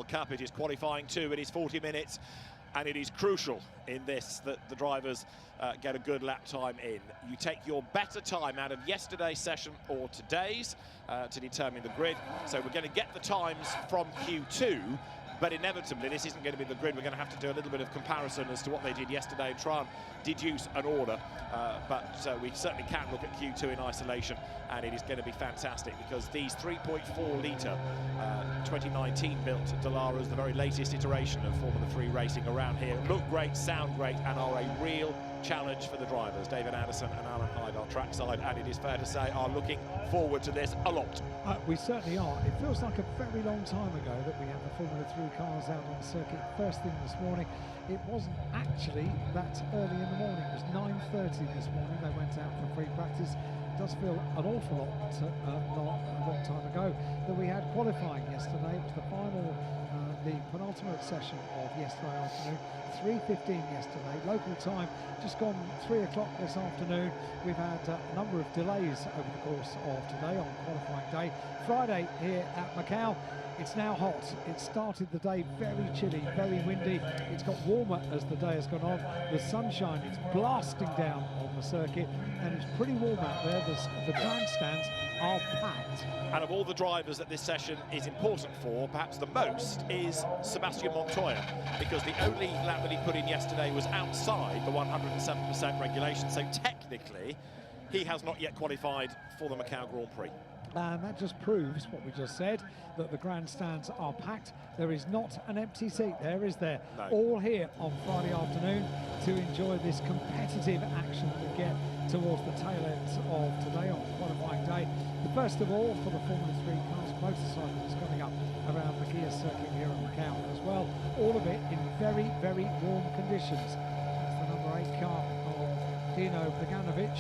World Cup. It is qualifying 2, it is 40 minutes. And it is crucial in this that the drivers get a good lap time in. You take your better time out of yesterday's session or today's to determine the grid. So we're going to get the times from Q2, but inevitably this isn't going to be the grid. We're going to have to do a little bit of comparison as to what they did yesterday and try and deduce an order. But we certainly can look at Q2 in isolation, and it is going to be fantastic because these 3.4-litre 2019 built Dallaras, the very latest iteration of Formula 3 racing around here, look great, sound great, and are a real challenge for the drivers. David Anderson and Alan Hyde are trackside, and it is fair to say are looking forward to this a lot. We certainly are. It feels like a very long time ago that we had the Formula 3 cars out on the circuit first thing this morning. It wasn't actually that early in the morning. It was 9:30 this morning. They went out for free practice. It does feel an awful lot, a long time ago that we had qualifying yesterday. It was the final, the penultimate session of yesterday afternoon. 3:15 yesterday, local time, just gone 3 o'clock this afternoon. We've had a number of delays over the course of today on qualifying day. Friday here at Macau. It's now hot. It started the day very chilly, very windy. It's got warmer as the day has gone on. The sunshine is blasting down on the circuit, and it's pretty warm out there. The grandstands are packed. And of all the drivers that this session is important for, perhaps the most is Sebastian Montoya, because the only lap that he put in yesterday was outside the 107% regulation. So technically, he has not yet qualified for the Macau Grand Prix. And that just proves what we just said, that the grandstands are packed. There is not an empty seat there, is there? No. All here on Friday afternoon to enjoy this competitive action that we get towards the tail end of today on qualifying day. But first of all, for the Formula 3 cars motorcycle is coming up around the Guia Circuit here in Macau as well. All of it in very, very warm conditions. That's the number 8 car of Dino Beganovic.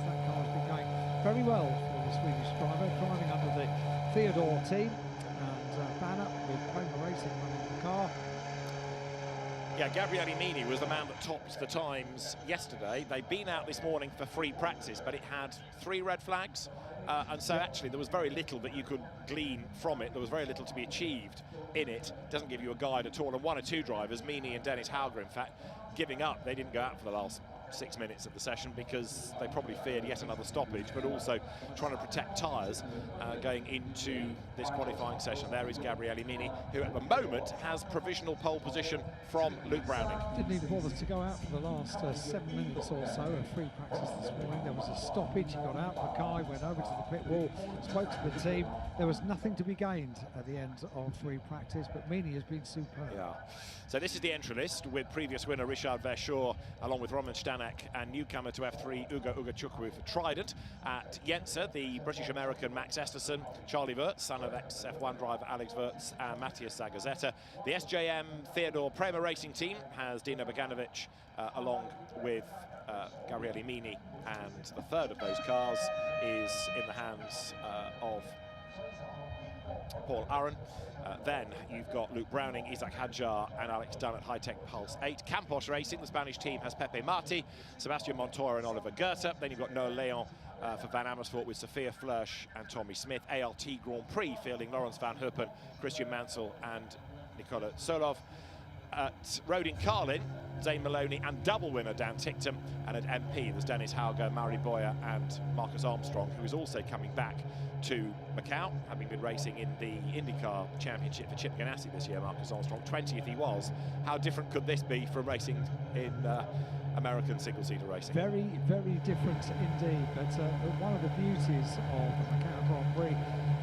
That car has been going very well for the Swedish driver, driving under the Theodore team, and Banner with Prema Racing running the car. Yeah, Gabriele Mini was the man that topped the times yesterday. They'd been out this morning for free practice, but it had 3 red flags. And so actually there was very little that you could glean from it. There was very little to be achieved in it. Doesn't give you a guide at all. And 1 or 2 drivers, Mini and Dennis Hauger, in fact, giving up. They didn't go out for the last 6 minutes of the session because they probably feared yet another stoppage, but also trying to protect tyres going into this qualifying session. There is Gabriele Mini, who at the moment has provisional pole position from Luke Browning. Didn't even bother to go out for the last 7 minutes or so of free practice this morning. There was a stoppage, he got out of the car, he went over to the pit wall, spoke to the team. There was nothing to be gained at the end of free practice, but Mini has been superb. Yeah. So this is the entry list with previous winner Richard Verschoor, along with Roman Stanek, and newcomer to F3 Ugo Ugachukwu for Trident. At Yensa, the British-American Max Esterson, Charlie Wirtz, son of ex-F1 driver Alex Wirtz, and Matthias Zagazeta. The SJM Theodore Prema Racing team has Dino Beganovic along with Gabriele Mini, and the third of those cars is in the hands of Paul Aaron. Then you've got Luke Browning, Isaac Hadjar, and Alex Dunn at High Tech Pulse 8. Campos Racing, the Spanish team, has Pepe Marti, Sebastian Montoya and Oliver Goethe. Then you've got Noah Leon for Van Amersfoort with Sophia Flörsch and Tommy Smith. ALT Grand Prix fielding Lawrence Van Huppen, Christian Mansell and Nikola Solov. At Rodin Carlin, Zane Maloney and double winner Dan Ticktum. And at MP, there's Dennis Hauger, Murray Boyer and Marcus Armstrong, who is also coming back to Macau, having been racing in the IndyCar Championship for Chip Ganassi this year. Marcus Armstrong, 20th he was. How different could this be from racing in American single-seater racing? Very, very different indeed. But one of the beauties of the Macau Grand Prix,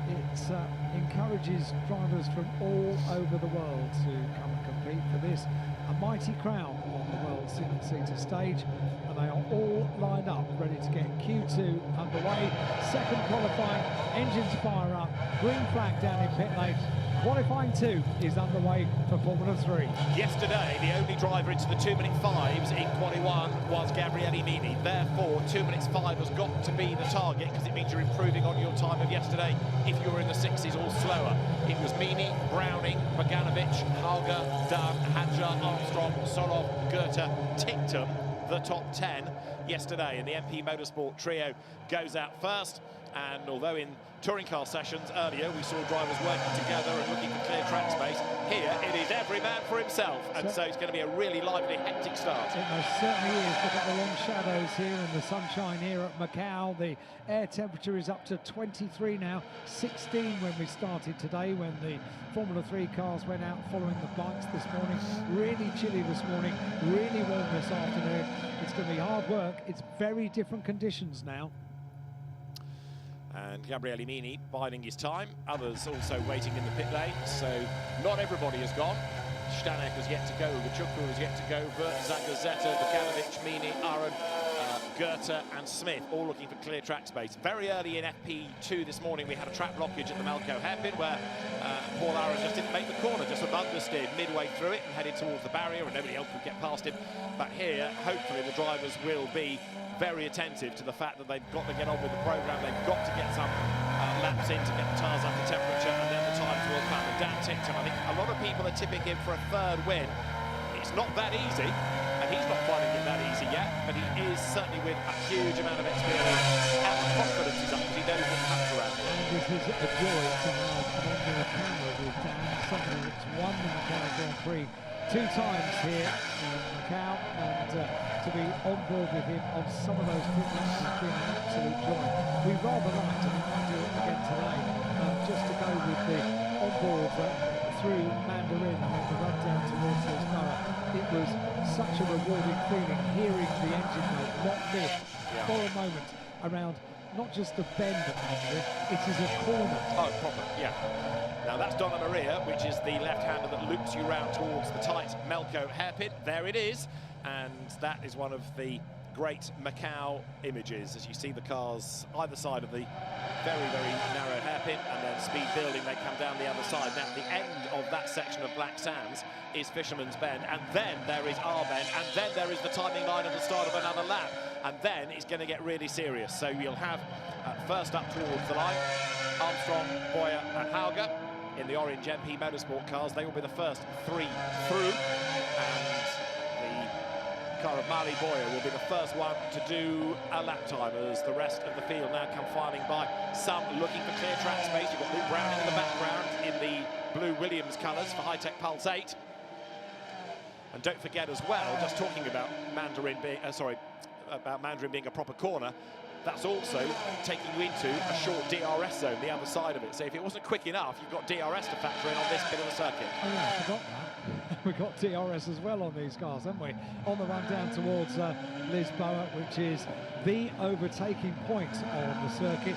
it encourages drivers from all over the world to come and compete for this. A mighty crowd on the world single-seater stage, and they are all lined up, ready to get Q2 underway. Second qualifying, engines fire up, green flag down in pit lane. Qualifying 2 is underway for Formula 3. Yesterday, the only driver into the 2-minute 5s in Quali 1 was Gabriele Mini. Therefore, 2 minutes 5 has got to be the target, because it means you're improving on your time of yesterday if you were in the 6s or slower. It was Mini, Browning, Beganovic, Hauger, Dunn, Hadjar, Armstrong, Solov, Goethe, Ticktum, the top 10 yesterday. And the MP Motorsport trio goes out first. And although in touring car sessions earlier we saw drivers working together and looking for clear track space, Here it is every man for himself, and so it's going to be a really lively, hectic start. It most certainly is. Look at the long shadows here and the sunshine here at Macau. The air temperature is up to 23 now, 16 when we started today, when the Formula 3 cars went out following the bikes this morning. Really chilly this morning, really warm this afternoon. It's going to be hard work. It's very different conditions now. And Gabriele Mini biding his time, others also waiting in the pit lane, so not everybody has gone. Stanek has yet to go, Chukwu has yet to go, Vert, Zagazeta, Bukanovic, Mini, Aron, Goethe and Smith all looking for clear track space. Very early in FP2 this morning we had a track blockage at the Macau hairpin where Paul Aron just didn't make the corner, just understeered midway through it and headed towards the barrier and nobody else could get past him. But here, hopefully the drivers will be very attentive to the fact that they've got to get on with the programme, they've got to get some laps in to get the tyres up to temperature, and then the times will come. And Dan Tickton, I think a lot of people are tipping him for a third win. It's not that easy, and he's not finding it that easy yet, but he is certainly with a huge amount of experience and the confidence he's up because he knows what comes around. And this is a joy to have on the camera with Dan, somebody that's won the Macau Grand Prix 2 times here in Macau, and to be on board with him on some of those pit laps has been an absolute joy. We rather liked, and we might do it again today, just to go with the on board through Mandarin and then the run down towards Lisboa. It was such a rewarding feeling hearing the engine note not lift for a moment around not just the bend at Mandarin, it is a corner. Oh, proper, yeah. Now that's Donna Maria, which is the left-hander that loops you round towards the tight Melco hairpin. There it is, and that is one of the great Macau images as you see the cars either side of the very, very narrow hairpin, and then speed building, they come down the other side. Now the end of that section of Black Sands is Fisherman's Bend, and then there is our bend, and then there is the timing line at the start of another lap, and then it's going to get really serious. So you'll have first up towards the line Armstrong, Boyer and Hauger in the orange MP Motorsport cars. They will be the first 3 through, and the car of Mali Boyer will be the first one to do a lap time as the rest of the field now come filing by, some looking for clear track space. You've got Luke Browning in the background in the blue Williams colours for High-Tech Pulse 8. And don't forget as well, just talking about Mandarin being, about Mandarin being a proper corner, that's also taking you into a short DRS zone, the other side of it. So if it wasn't quick enough, you've got DRS to factor in on this bit of the circuit. Oh yeah, I forgot that. We've got DRS as well on these cars, haven't we? On the run down towards Lisboa, which is the overtaking point on the circuit.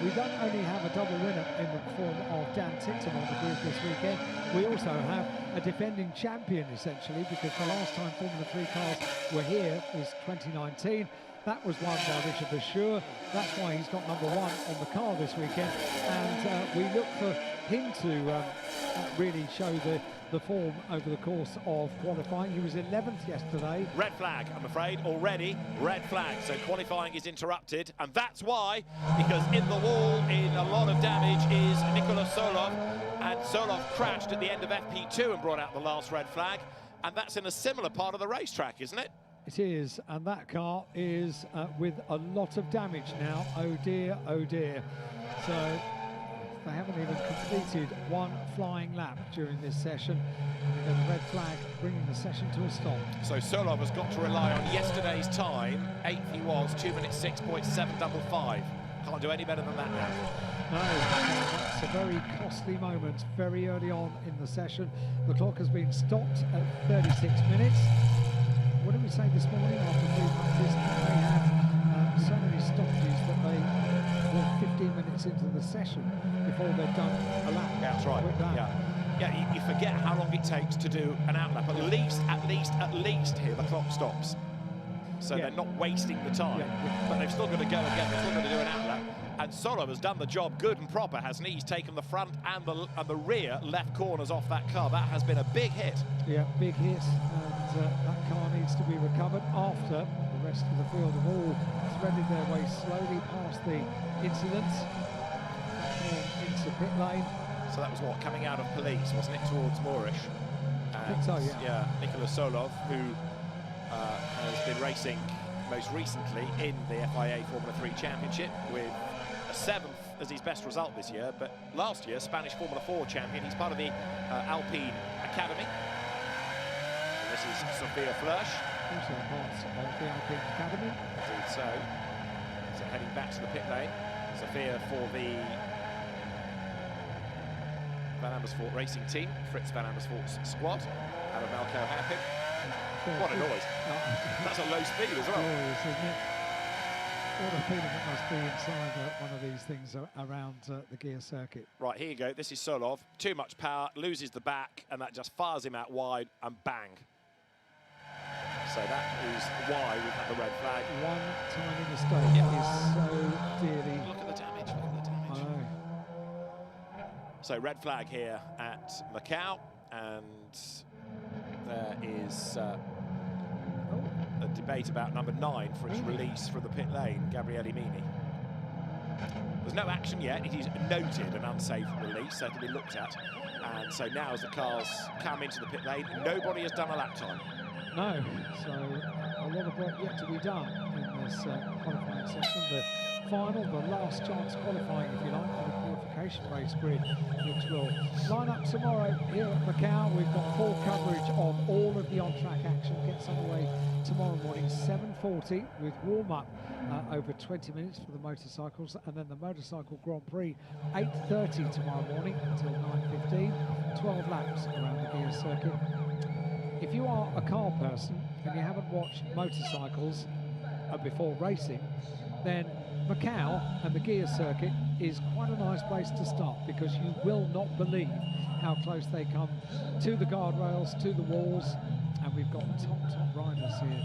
We don't only have a double winner in the form of Dan Tickton on the grid this weekend, we also have a defending champion, essentially, because the last time Formula 3 cars were here was 2019. That was won by Richard Bashur. That's why he's got #1 on the car this weekend. And we look for him to really show the form over the course of qualifying. He was 11th yesterday. Red flag, I'm afraid, already. Red flag. So qualifying is interrupted. And that's why, because in the wall, in a lot of damage, is Nicolas Solov. And Solov crashed at the end of FP2 and brought out the last red flag. And that's in a similar part of the racetrack, isn't it? It is, and that car is with a lot of damage now. Oh dear, oh dear. So they haven't even completed one flying lap during this session. We got a red flag bringing the session to a stop. So Solov has got to rely on yesterday's time. 8th he was, 2 minutes 6.755. Can't do any better than that now. No, that's a very costly moment very early on in the session. The clock has been stopped at 36 minutes. What did we say this morning after free practice? They have so many stoppages that they were 15 minutes into the session before they've done a lap. Yeah, that's right. Yeah, you forget how long it takes to do an outlap. At least here the clock stops. So they're not wasting the time, but they've still got to go again. They've still got to do an outlap. And Solov has done the job good and proper, hasn't he? He's taken the front and the rear left corners off that car. That has been a big hit. Yeah, big hit. And that car needs to be recovered after the rest of the field have all threaded their way slowly past the incident into pit lane. So that was what, coming out of police, wasn't it, towards Moorish? I think so, yeah. Yeah, Nicolas Solov, who has been racing most recently in the FIA Formula 3 Championship with a 7th as his best result this year, but last year, Spanish Formula 4 champion. He's part of the Alpine Academy. And this is Sophia Flörsch. Also part of the Alpine Academy. Indeed so. So heading back to the pit lane. Sophia for the Van Amersfoort racing team, Fritz Van Amersfoort's squad, out of Macau hairpin. What a noise. That's at low speed as well. Glorious, isn't it? What a feeling it must be inside one of these things around the Guia Circuit. Right, here you go. This is Solov. Too much power, loses the back, and that just fires him out wide, and bang. So that is why we've had the red flag. One tiny mistake is so dearly... Look at the damage, look at the damage. I know. So red flag here at Macau, and there is a debate about number 9 for its release from the pit lane, Gabriele Mini. There's no action yet. It is noted an unsafe release, so to be looked at. And so now as the cars come into the pit lane, nobody has done a lap time. No, so a lot of work yet to be done in this qualifying session. The final, the last chance qualifying, if you like, for the qualification race grid, which will line up tomorrow here at Macau. We've got full coverage of all of the on-track action. Gets underway tomorrow morning, 7:40, with warm-up over 20 minutes for the motorcycles, and then the motorcycle Grand Prix, 8:30 tomorrow morning until 9:15, 12 laps around the Guia Circuit. If you are a car person and you haven't watched motorcycles before racing, then Macau and the Guia Circuit is quite a nice place to start, because you will not believe how close they come to the guardrails, to the walls, and we've got top riders here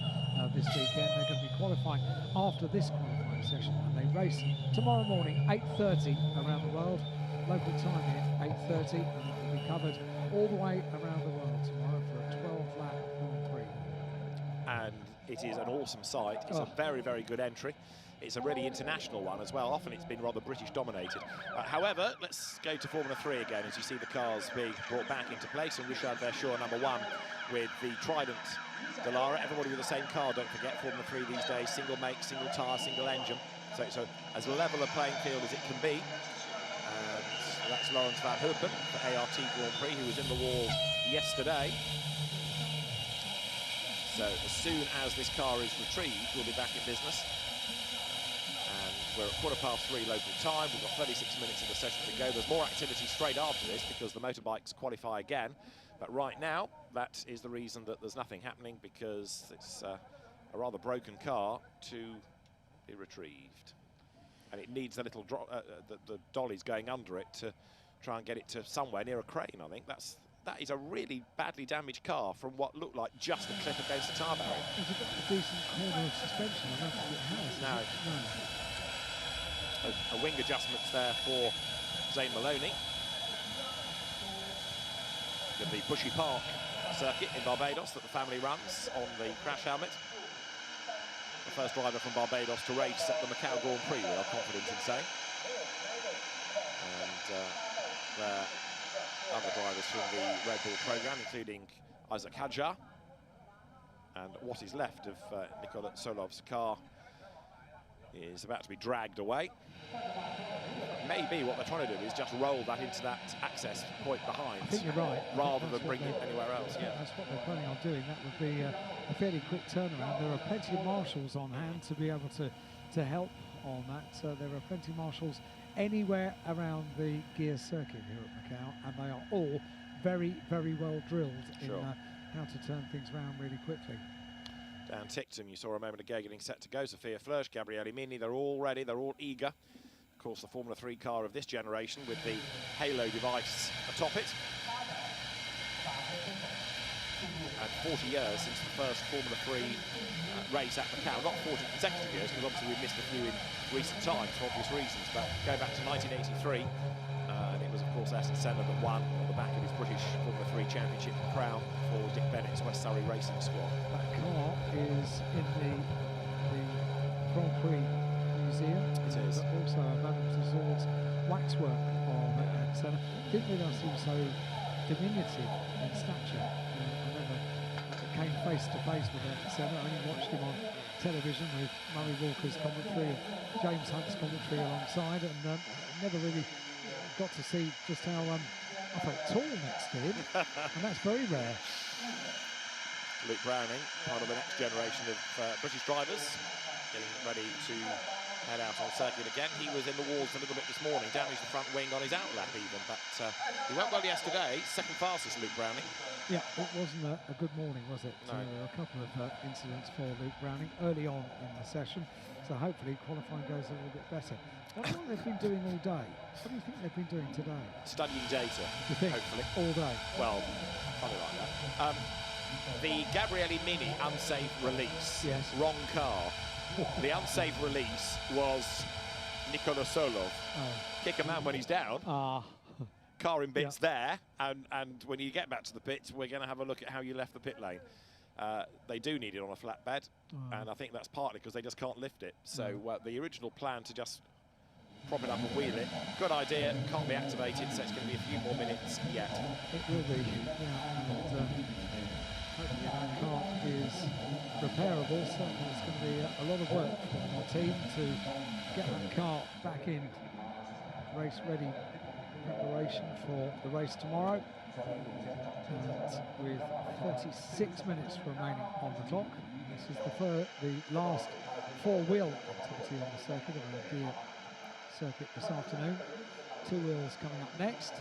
this weekend. They're going to be qualifying after this qualifying session, and they race tomorrow morning, 8:30 around the world. Local time here, 8:30, and it will be covered all the way around the world tomorrow for a 12-lap Grand Prix. And it is an awesome sight. It's a very, very good entry. It's a really international one as well. Often it's been rather British dominated. However, let's go to Formula 3 again, as you see the cars being brought back into place, and Richard Verschoor number 1 with the Trident Dallara. Everybody with the same car, don't forget, Formula 3 these days, single make, single tyre, single engine. So it's as level a playing field as it can be. And that's Lawrence van Hoopen for ART Grand Prix, who was in the wall yesterday. So as soon as this car is retrieved, we'll be back in business. And we're at 3:15 local time. We've got 36 minutes of the session to go. There's more activity straight after this because the motorbikes qualify again. But right now, that is the reason that there's nothing happening, because it's a rather broken car to be retrieved. And it needs a little the dollies going under it to try and get it to somewhere near a crane, I think. That is a really badly damaged car from what looked like just a clip against the tar barrier. Has it got a decent corner of suspension? I don't think it has. No. A wing adjustments there for Zane Maloney. The Bushy Park circuit in Barbados that the family runs on the crash helmet. The first driver from Barbados to race at the Macau Grand Prix, we are confident in saying. And there are other drivers from the Red Bull programme, including Isaac Hadjar. And what is left of Nicola Solov's car is about to be dragged away. Maybe what they're trying to do is just roll that into that access point behind. I think you're right. Rather than bring it anywhere else. Yeah, that's what they're planning on doing. That would be a fairly quick turnaround. There are plenty of marshals on hand to be able to help on that. There are plenty of marshals anywhere around the Guia Circuit here at Macau, and they are all very, very well drilled in how to turn things around really quickly. Dan Tickton, you saw a moment ago, getting set to go. Sophia Flörsch, Gabriele Mini, they're all ready, they're all eager. Of course, the Formula 3 car of this generation with the halo device atop it. And 40 years since the first Formula 3 race at Macau. Not 40 consecutive years, because obviously we've missed a few in recent times for obvious reasons, but going back to 1983, and it was, of course, Aston Senna that won on the back of his British Formula 3 Championship crown for Dick Bennett's West Surrey Racing Squad. That car is in the Grand Prix Museum. It is. But also Madame Tussauds waxwork on Senna. Didn't realise he was so diminutive in stature. I never came face to face with Senna. I only watched him on television with Murray Walker's commentary and James Hunt's commentary alongside, and never really got to see just how I felt tall next to him, and that's very rare. Luke Browning, part of the next generation of British drivers, getting ready to head out on circuit again. He was in the walls a little bit this morning, damaged the front wing on his outlap even, but he went well yesterday. Second fastest, Luke Browning. Yeah, it wasn't a good morning, was it? No. There were a couple of incidents for Luke Browning early on in the session, so hopefully qualifying goes a little bit better. What do you think they've been doing all day? What do you think they've been doing today? Studying data, you think? Hopefully. All day? Well, something like that. The Gabriele Mini unsafe release, yes. Wrong car. The unsafe release was Nicola Solov. Kick a man when he's down. Car in bits there, and when you get back to the pits, we're going to have a look at how you left the pit lane. They do need it on a flatbed, and I think that's partly because they just can't lift it. So the original plan to just prop it up and wheel it, good idea, can't be activated, so it's going to be a few more minutes yet. It will be, yeah, and hopefully that car is repairable. Certainly it's going to be a lot of work for the team to get that car back in race ready preparation for the race tomorrow. And with 36 minutes remaining on the clock, this is the last four-wheel activity on the circuit of the Guia Circuit this afternoon. Two wheels coming up next.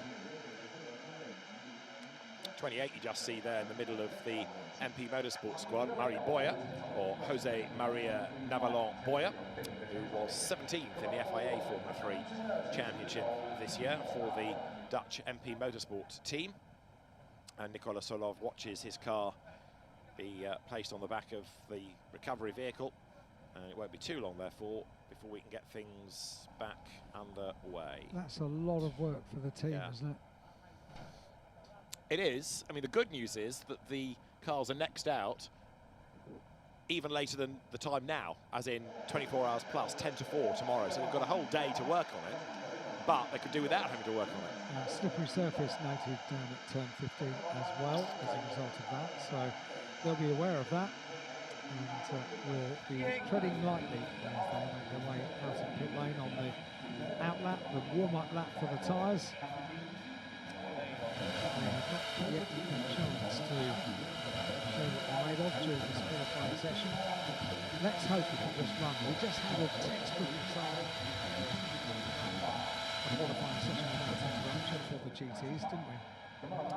28 you just see there in the middle of the MP Motorsport squad, Murray Boyer, or Jose Maria Navalon Boyer, who was 17th in the FIA Formula 3 Championship this year for the Dutch MP Motorsport team. And Nicola Solov watches his car be placed on the back of the recovery vehicle. And it won't be too long, therefore, before we can get things back underway. That's a lot of work for the team, isn't it? It is. I mean, the good news is that the cars are next out even later than the time now, as in 24 hours plus, 10 to 4 tomorrow. So they've got a whole day to work on it, but they could do without having to work on it. Slippery surface noted down at turn 15 as well as a result of that. So they'll be aware of that, and will be treading lightly as they make their way out of pit lane on the outlap, the warm-up lap for the tyres. They have not yet had a chance to show what they're made of during this qualifying session. Let's hope we can just run. We just had a textbook example of qualifying session without interruption for the GTs, didn't we?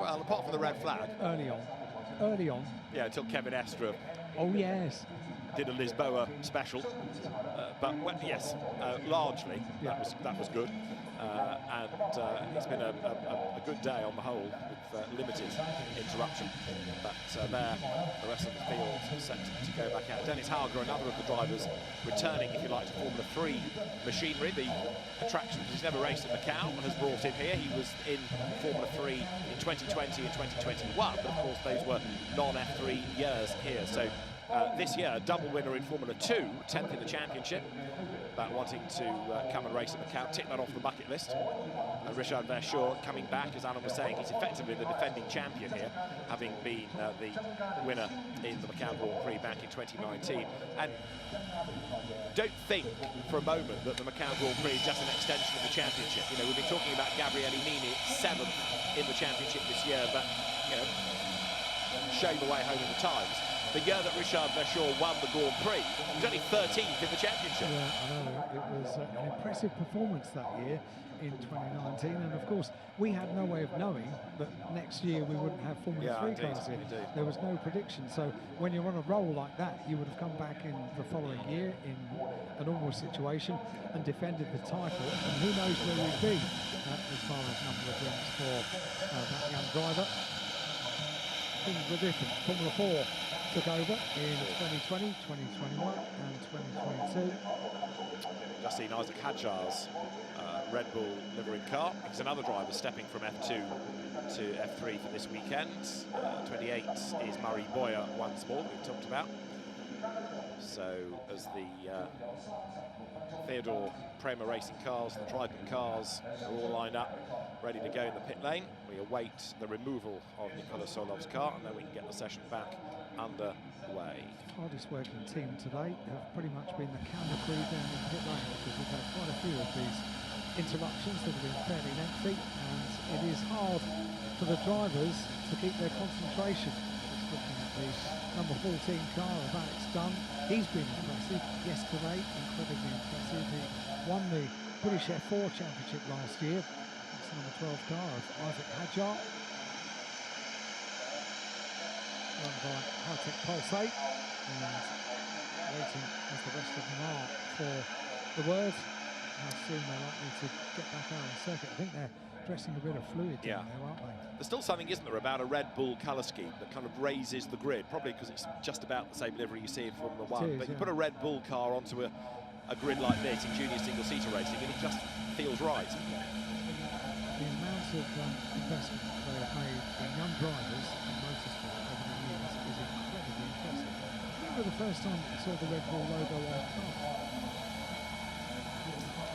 Well, apart from the red flag. Early on. Yeah, until Kevin Estra. Oh, yes. Did a Lisboa special. But well, yes, largely that was good. And it's been a good day on the whole, with limited interruption. But there, the rest of the field set to go back out. Dennis Hauger, another of the drivers, returning, if you like, to Formula 3 machinery. The attraction he's never raced at Macau has brought him here. He was in Formula 3 in 2020 and 2021, but of course those were non-F3 years here. So this year, double winner in Formula 2, 10th in the championship. About wanting to come and race at Macau, tick that off the bucket list. And Richard Verschoor coming back, as Alan was saying, he's effectively the defending champion here, having been the winner in the Macau Grand Prix back in 2019. And don't think for a moment that the Macau Grand Prix is just an extension of the championship. You know, we've been talking about Gabriele Mini, 7th in the championship this year, but, you know, showing the way home in the times. The year that Richard Verschoor won the Grand Prix, he was only 13th in the championship. Yeah, I know. It was an impressive performance that year in 2019, and of course we had no way of knowing that next year we wouldn't have Formula 3 cars here. Indeed. There was no prediction, so when you're on a roll like that, you would have come back in the following year in a normal situation and defended the title, and who knows where we'd be as far as number of wins for that young driver. Things were different. Formula 4 took over in 2020, 2021 and 2022. Just seen Isaac Hadjar's Red Bull livery car. He's another driver stepping from F2 to F3 for this weekend. 28 is Murray Boyer once more, we've talked about. So as the Theodore Prema Racing cars, the Trident cars are all lined up, ready to go in the pit lane, we await the removal of Nikola Solov's car, and then we can get the session back underway. Hardest working team today have pretty much been the camera crew down in pit lane, because we've had quite a few of these interruptions that have been fairly lengthy, and it is hard for the drivers to keep their concentration. Just looking at the number 14 car of Alex Dunn, he's been impressive yesterday, incredibly impressive. He won the British F4 Championship last year. That's the number 12 car of Isaac Hadjar, run by High-Tech Pulsate, and waiting as the rest of them are for the word how soon they're likely to get back out on the circuit. I think they're dressing a bit of fluid down there, aren't they? There's still something, isn't there, about a Red Bull colour scheme that kind of raises the grid, probably because it's just about the same livery you see in Formula One. Is, but you put a Red Bull car onto a grid like this in junior single-seater racing, and it just feels right. The amount of investment they have made in young drivers in motorsport over the years is incredibly impressive. I remember the first time I saw the Red Bull logo on the car.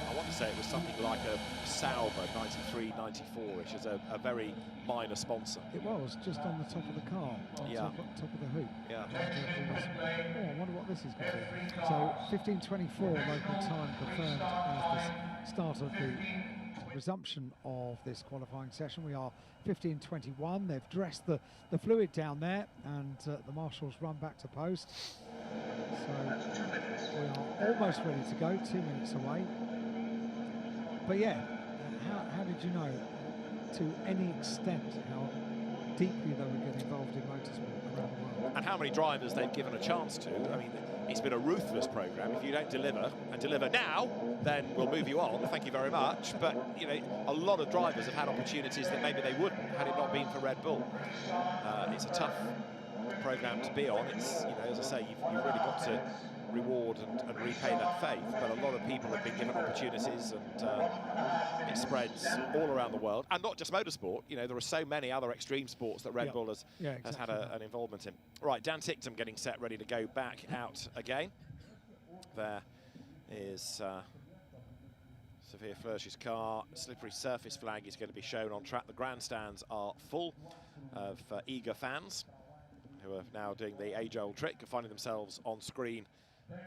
I want to say it was something like a Sauber 93, 94-ish, as a very minor sponsor. It was just on the top of the car, on top of the hoop. Yeah. I wonder what this is going to be. So 15:24 local time confirmed as the start of the resumption of this qualifying session. We are 15:21. They've dressed the fluid down there, and the marshals run back to post. So we are almost ready to go, 2 minutes away. But yeah, how did you know to any extent how deeply they would get involved in motorsport around the world? And how many drivers they've given a chance to. I mean, it's been a ruthless programme. If you don't deliver, and deliver now, then we'll move you on. Thank you very much. But, you know, a lot of drivers have had opportunities that maybe they wouldn't had it not been for Red Bull. It's a tough programme to be on. It's, you know, as I say, you've really got to reward and repay that faith, but a lot of people have been given opportunities, and it spreads all around the world, and not just motorsport. You know, there are so many other extreme sports that Red Bull has had an involvement in. Right, Dan Ticktum getting set, ready to go back out again. There is Sophia Flörsch's car. Slippery surface flag is going to be shown on track. The grandstands are full of eager fans who are now doing the age-old trick of finding themselves on screen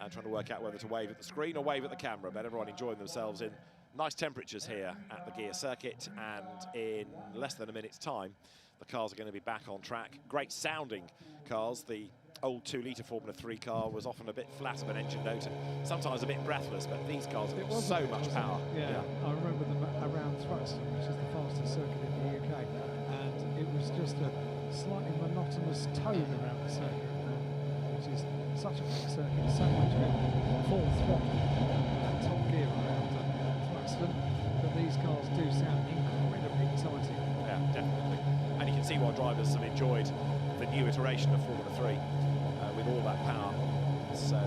and trying to work out whether to wave at the screen or wave at the camera, but everyone enjoying themselves in nice temperatures here at the Guia Circuit, and in less than a minute's time, the cars are going to be back on track. Great sounding cars. The old 2-litre Formula 3 car was often a bit flat of an engine note and sometimes a bit breathless, but these cars have got so much power. Yeah, I remember them around Thruxton, which is the fastest circuit in the UK, and it was just a slightly monotonous tone around the circuit, which is such a big circuit, so much of it full throttle, top gear around Thruxton, but these cars do sound incredibly exciting. Yeah, definitely. And you can see why drivers have enjoyed the new iteration of Formula 3 with all that power. So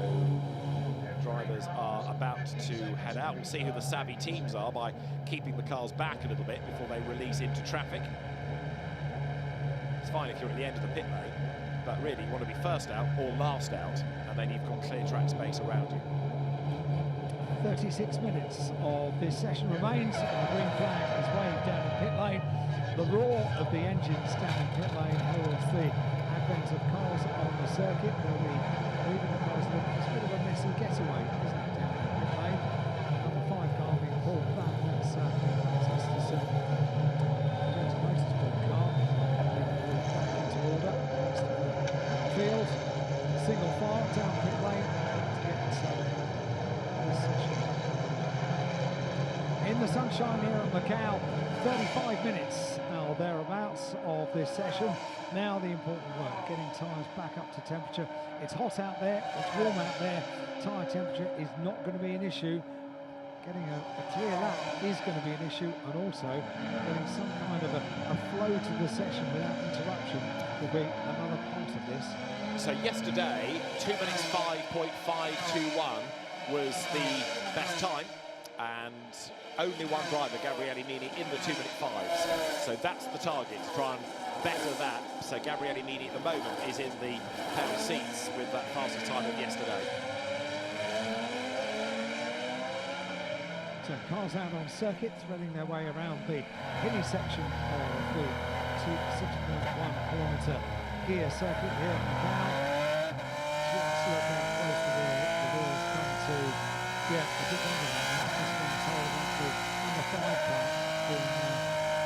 drivers are about to head out. We'll see who the savvy teams are by keeping the cars back a little bit before they release into traffic. It's fine if you're at the end of the pit lane, but really you want to be first out or last out, and then you've got clear track space around you. 36 minutes of this session remains, and the green flag is waved down in pit lane. The roar of the engines down in pit lane heralds the advent of cars on the circuit. They'll be moving the cars. It's a bit of a messy getaway, isn't it, down in pit lane? Number 5 car being pulled back. That's Chesterton. Motorsport car. Back into order. Next to the field. Single file down pit lane to get this session. In the sunshine here at Macau, 35 minutes or thereabouts of this session. Now the important work, getting tyres back up to temperature. It's hot out there, it's warm out there. Tyre temperature is not going to be an issue. Getting a clear lap is going to be an issue, and also getting some kind of a flow to the session without interruption will be another part of this. So yesterday, 2 minutes 5.521 was the best time, and only one driver, Gabriele Mini, in the 2-minute 5s. So that's the target, to try and better that So Gabriele Mini at the moment is in the pair of seats with that fastest time of yesterday. So cars out on circuit, threading their way around the hilly section of the 6.1 kilometre Guia Circuit here at Macau. Just look how close the wheels come to, yeah, a bit longer than that. This one's holding up with number 5 car being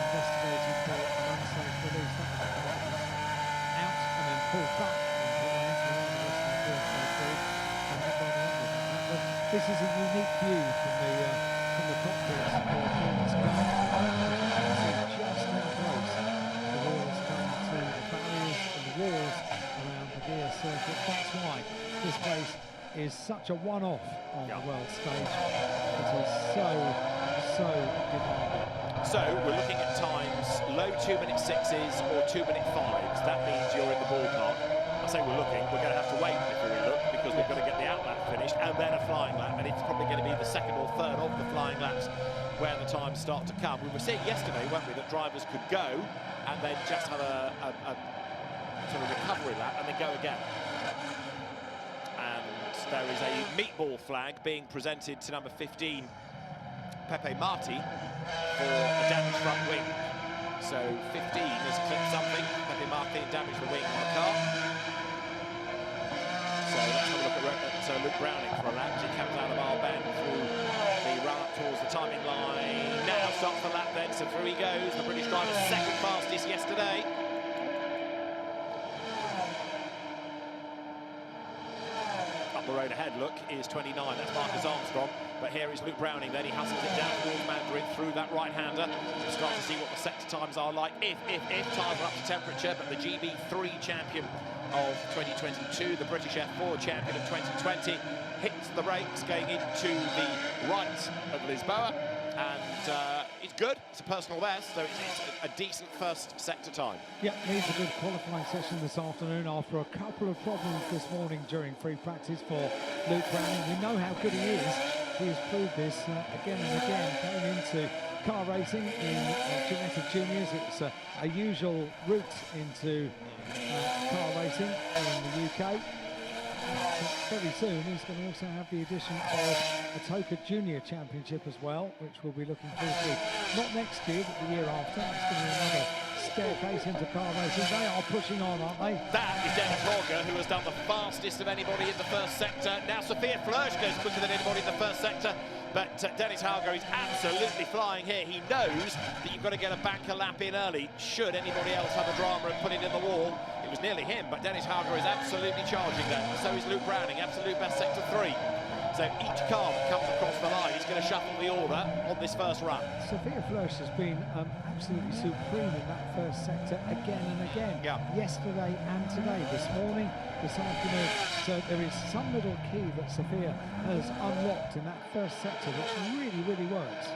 investigated for an unsafe release. That was the car that was out and then pulled back and put on into around the rest of the field. And that got on with that. But this is a unique view from the cockpit of Performance Car. See just how close the wheels come to the barriers and the walls around the Guia Circuit. That's why this place is such a one-off on the world stage. It is so demanding. So we're looking at times low 2-minute 6s or 2-minute 5s. That means you're in the ballpark. I say we're looking, we're going to have to wait before we look because we've got to get the out lap finished and then a flying lap, and it's probably going to be the second or third of the flying laps where the times start to come. We were seeing yesterday, weren't we, that drivers could go and then just have a sort of recovery lap and then go again. And there is a meatball flag being presented to number 15, Pepe Marti, for a damaged front wing. So 15 has clipped something. Pepe Marti damaged the wing on the car. So let's have a look at Luke Browning for a lap as he comes out of our bend through the run up towards the timing line. Now stops the lap then, so through he goes. The British driver second fastest yesterday. Up the road ahead, look, is 29, that's Marcus Armstrong. But here is Luke Browning, then he hustles it down towards Mandarin through that right-hander. We'll start to see what the sector times are like if tyres are up to temperature. But the GB3 champion of 2022, the British F4 champion of 2020, hits the brakes going into the right of Lisboa. And it's good, it's a personal best, so it's a decent first sector time. Yeah, needs a good qualifying session this afternoon after a couple of problems this morning during free practice for Luke Browning. We know how good he is. He has proved this again and again, going into car racing in genetic juniors. It's a usual route into car racing in the UK. Very soon he's going to also have the addition of a TOCA Junior Championship as well, which we'll be looking forward to. Not next year, but the year after. It's going to be another staircase into car racing. They are pushing on, aren't they? That is Dennis Hauger, who has done the fastest of anybody in the first sector. Now Sophia Flörsch goes quicker than anybody in the first sector. But Dennis Hauger is absolutely flying here. He knows that you've got to get a banker lap in early should anybody else have a drama and put it in the wall. It was nearly him, but Dennis Hauger is absolutely charging that. So is Luke Browning, absolute best sector 3. So each car that comes across the line is going to shuffle the order on this first run. Sophia Flörsch has been absolutely supreme in that first sector again and again. Yeah. Yesterday and today, this morning, this afternoon. So there is some little key that Sophia has unlocked in that first sector which really works.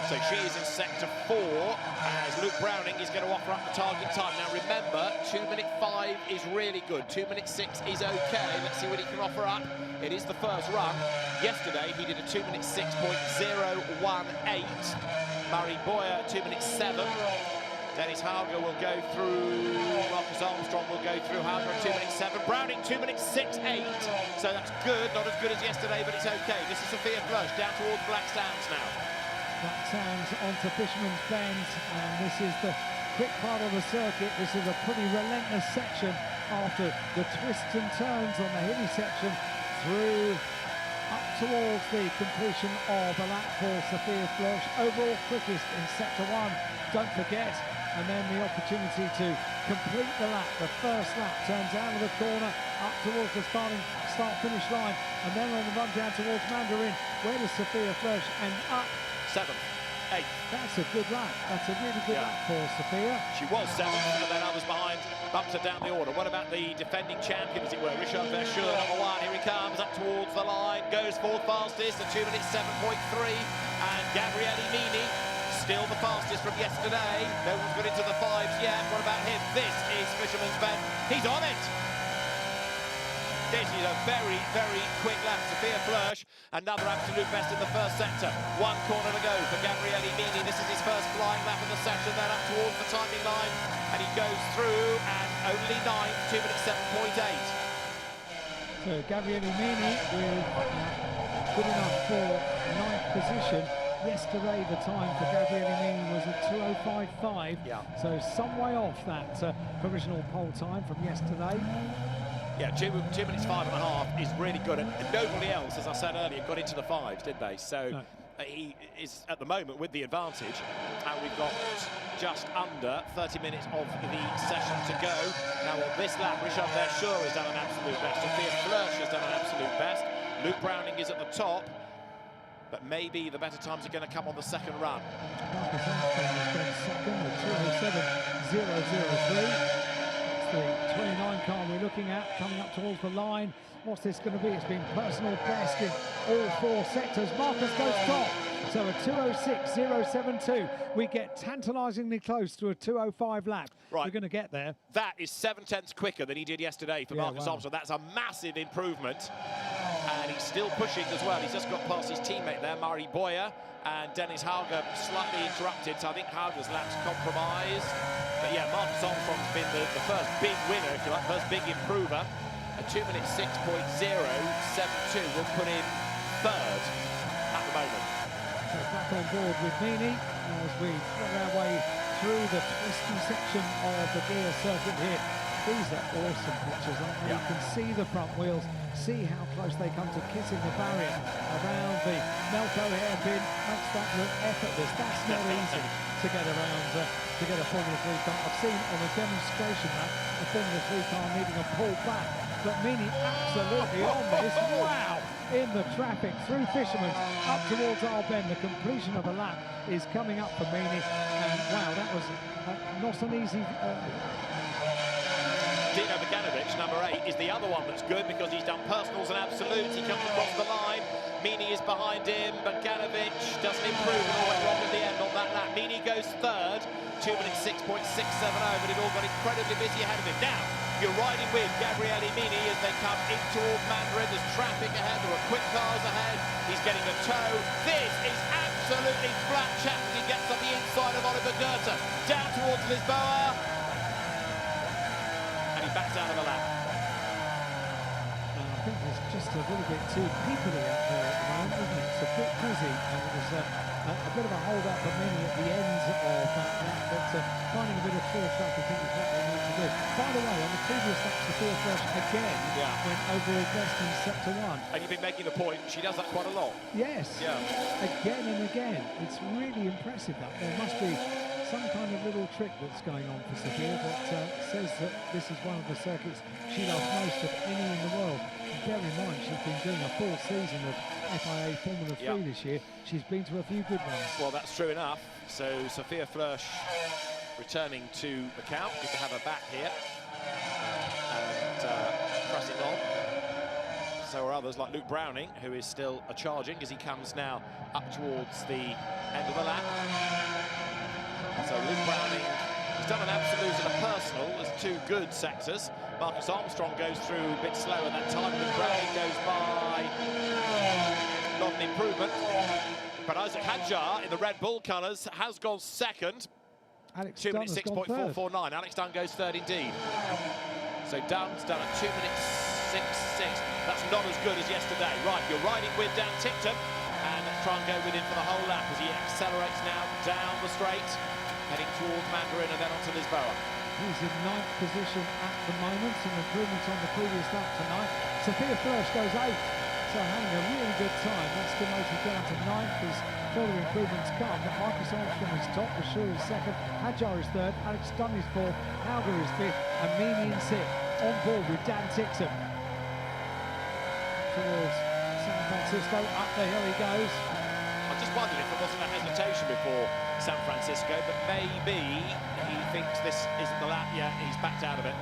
So she is in sector 4 as Luke Browning is going to offer up the target time. Now remember, 2-minute 5 is really good. 2-minute 6 is okay. Let's see what he can offer up. It is the first run. Yesterday he did a 2-minute 6.018. Murray Boyer 2-minute 7. Dennis Hauger will go through. Marcus Armstrong will go through. Hauger 2-minute 7. Browning 2-minute 6.8. So that's good. Not as good as yesterday, but it's okay. This is Sophia Flörsch down towards Black Sands now. Black Sands onto Fisherman's Bend, and this is the quick part of the circuit. This is a pretty relentless section after the twists and turns on the hilly section through up towards the completion of the lap for Sophia Flörsch. Overall quickest in sector 1, don't forget, and then the opportunity to complete the lap. The first lap turns out of the corner up towards the start-finish line, and then on the run down towards Mandarin. Where does Sophia Flörsch end up? 7th, 8th. That's a good lap. That's a really good lap for Sophia. She was 7th, and then others behind bumped her down the order. What about the defending champion, as it were, Richard Verschoor, number 1. Here he comes up towards the line, goes 4th fastest, a 2-minute 7.3, and Gabriele Mini still the fastest from yesterday. No one's got into the 5s yet. What about him? This is Fisherman's Bend. He's on it. This is a very quick lap. Sophia Flörsch Another absolute best in the first sector. 1 corner to go for Gabriele Mini. This is his first flying lap of the session, then up towards the timing line. And he goes through and only 9, 2 minutes 7.8. So Gabriele Mini with good enough for 9th position. Yesterday the time for Gabriele Mini was at 2:05.5. Yeah. So some way off that provisional pole time from yesterday. Yeah, 2 minutes 5.5 is really good. And nobody else, as I said earlier, got into the 5s, did they? So no. He is at the moment with the advantage. And we've got just under 30 minutes of the session to go. Now on this lap, Richard Verschoor has done an absolute best. Sophia Flörsch has done an absolute best. Luke Browning is at the top. But maybe the better times are going to come on the second run. Marcus Armstrong has gone second with 2:07.003. It's the 29 car we're looking at coming up towards the line. What's this going to be? It's been personal best in all 4 sectors. Marcus goes top. So a 2:06.072. We get tantalisingly close to a 2:05 lap. Right. We're going to get there. That is 7/10 quicker than he did yesterday for Marcus Armstrong. That's a massive improvement. And he's still pushing as well. He's just got past his teammate there, Mari Boyer, and Dennis Hauger slightly interrupted. So I think Hauger's lap's compromised. But yeah, Marcus Armstrong's been the first big winner, if you like, first big improver. A 2 minutes 6.072 will put him 3rd at the moment. So back on board with Mini as we thread our way through the twisty section of the Guia Circuit here. These are awesome pictures, aren't they? Yeah. You can see the front wheels, see how close they come to kissing the barrier around the Melco hairpin. Makes that look effortless. That's not easy to get around to get a Formula 3 car. I've seen on a demonstration lap a Formula 3 car needing a pull back, but Mini absolutely on this. Wow! In the traffic through Fisherman's up towards Arben. The completion of a lap is coming up for Mini, and wow, that was not an easy. Dino Beganovic, number 8, is the other one that's good because he's done personals and absolutes. He comes across the line. Mini is behind him. Beganovic doesn't improve and all went wrong at the end on that lap. Mini goes 3rd, 2 minutes 6.670, but it all got incredibly busy ahead of him. Now, you're riding with Gabriele Mini as they come in towards Mandarin. There's traffic ahead, there are quick cars ahead. He's getting a tow. This is absolutely flat chat as he gets on the inside of Oliver Goethe. Down towards Lisboa. And he backs out of the lap. I think there's just a little bit too peoply out there at the moment, isn't it? It's a bit busy, and it was a bit of a hold up for Mini at the ends of that lap, but finding a bit of clear track, I think, is what they need to do. By the way, on the previous lap, Sophia Flörsch again went overall best in sector 1. And you've been making the point, she does that quite a lot. Yes, Yeah. Again and again. It's really impressive that. There must be some kind of little trick that's going on for Sophia that says that this is one of the circuits she loves most of any in the world. Bear in mind, she's been doing a full season of FIA Formula 3 this year. She's been to a few good ones. Well, that's true enough. So Sophia Flörsch returning to Macau. Good to have her back here. And pressing on. So are others like Luke Browning, who is still charging as he comes now up towards the end of the lap. So Luke Browning has done an absolute and a personal. There's 2 good sectors. Marcus Armstrong goes through a bit slow at that time. Luke Browning goes by. Not an improvement. But Isaac Hadjar in the Red Bull colours has gone 2nd. Alex 2 minutes 6.449. Alex Dunn goes 3rd indeed. So Dunn's done a 2 minutes 6.6. That's not as good as yesterday. Right, you're riding with Dan Tickton. And try and go with him for the whole lap as he accelerates now down the straight, heading towards Mandarin and then onto Lisboa. He's in 9th position at the moment, some improvements on the previous lap tonight. Sophia Flörsch goes 8th, so having a really good time. That's demoted down to 9th as further improvements come. But Marcus Armstrong is top, Verschoor is 2nd, Hadjar is 3rd, Alex Dunn is 4th, Hauger is 5th, and Mini in 6th. On board with Dan Tickton. Towards San Francisco, up the hill he goes. I just wondered if there wasn't a hesitation before San Francisco, but maybe he thinks this isn't the lap yet. He's backed out of it.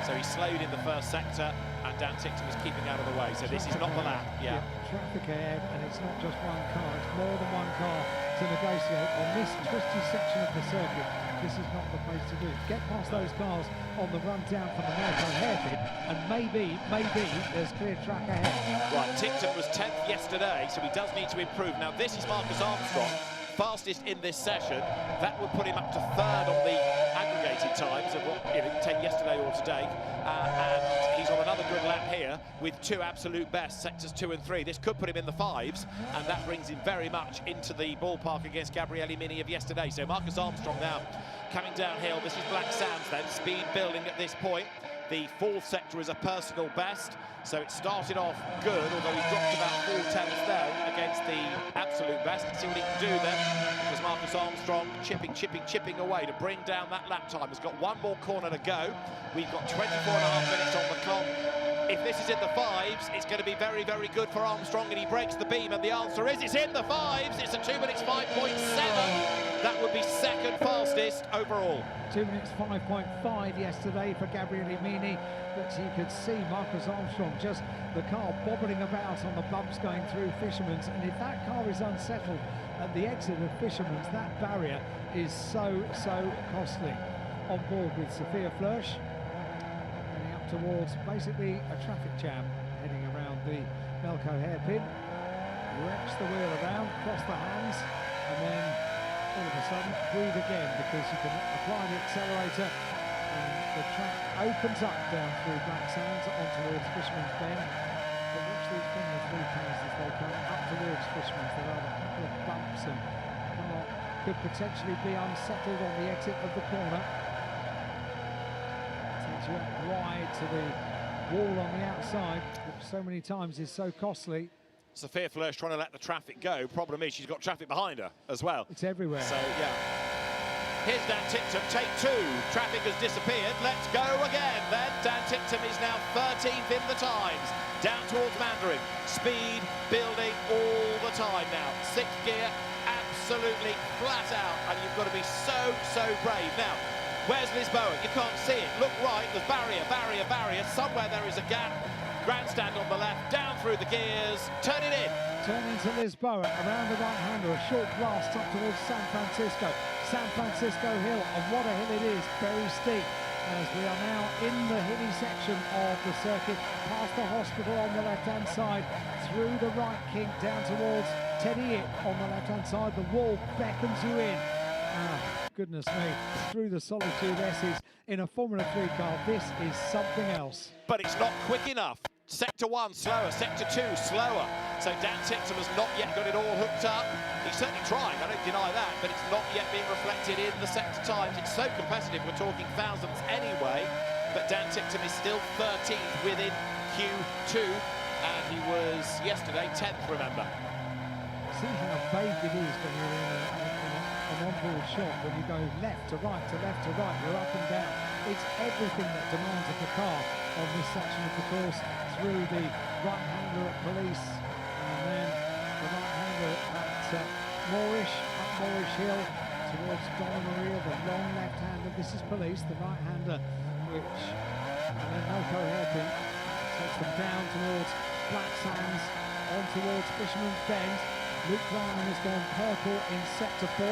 So he slowed in the first sector, and Dan Tickton was keeping out of the way. So this is not the lap. Yeah. Traffic ahead, and it's not just one car, it's more than one car to negotiate on this twisty section of the circuit. This is not the place to do it. Get past those cars on the run down from the Macau hairpin, and maybe there's clear track ahead. Right, Tickton was 10th yesterday, so he does need to improve. Now, this is Marcus Armstrong, fastest in this session. That would put him up to 3rd on the aggregated times of what he didn't take yesterday or today. And he's on another good lap here with 2 absolute best, sectors 2 and 3. This could put him in the 5s, and that brings him very much into the ballpark against Gabriele Mini of yesterday. So Marcus Armstrong now coming downhill. This is Black Sands then, speed building at this point. The 4th sector is a personal best, so it started off good, although he dropped about 4/10 there against the absolute best. Let's see what he can do then, because Marcus Armstrong chipping away to bring down that lap time. He's got 1 more corner to go. We've got 24.5 minutes on the clock. If this is in the 5s, it's going to be very, very good for Armstrong, and he breaks the beam, and the answer is it's in the 5s. It's a 2 minutes 5.7. That would be 2nd fastest overall. 2 minutes 5.5 yesterday for Gabriele Mini, but you could see Marcus Armstrong, just the car bobbling about on the bumps going through Fisherman's, and if that car is unsettled at the exit of Fisherman's, that barrier is so costly. On board with Sophia Flörsch, heading up towards basically a traffic jam, heading around the Macau hairpin, wraps the wheel around, cross the hands, and then all of a sudden breathe again, because you can apply the accelerator and the track opens up down through Black Sands on towards Fisherman's Bend. But watch these Formula 3 cars as they come up towards Fisherman's. There are a couple of bumps, and the car could potentially be unsettled on the exit of the corner. Takes you up wide to the wall on the outside, which so many times is so costly. Sophia Flörsch trying to let the traffic go. Problem is she's got traffic behind her as well. It's everywhere. So, yeah. Here's Dan Tickton, take 2. Traffic has disappeared. Let's go again. Then Dan Tickton is now 13th in the times. Down towards Mandarin. Speed building all the time now. 6th gear, absolutely flat out. And you've got to be so brave. Now, where's Lisboa? You can't see it. Look right, there's barrier. Somewhere there is a gap. Grandstand on the left, down through the gears, turn it in. Turn into Lisboa, around the right-hander, a short blast up towards San Francisco. San Francisco Hill, and what a hill it is, very steep, as we are now in the hilly section of the circuit, past the hospital on the left-hand side, through the right kink, down towards Teddy It on the left-hand side. The wall beckons you in. Goodness me, through the Solitude S's in a Formula 3 car, this is something else. But it's not quick enough. Sector 1 slower, sector 2 slower. So Dan Tickton has not yet got it all hooked up. He's certainly trying, I don't deny that, but it's not yet being reflected in the sector times. It's so competitive, we're talking thousands anyway, but Dan Tickton is still 13th within Q2, and he was yesterday 10th, remember. See how vague it is when you're in an onboard shot, when you go left to right, you're up and down. It's everything that demands of the car on this section of the course, through the right-hander at Police, and then the right-hander at Moorish, up Moorish Hill, towards Donna Maria, the long left-hander. This is Police, the right-hander, and then Macau hairpin takes them down towards Black Sands, on towards Fisherman's Bend. Luke Bryan has gone purple in sector 4.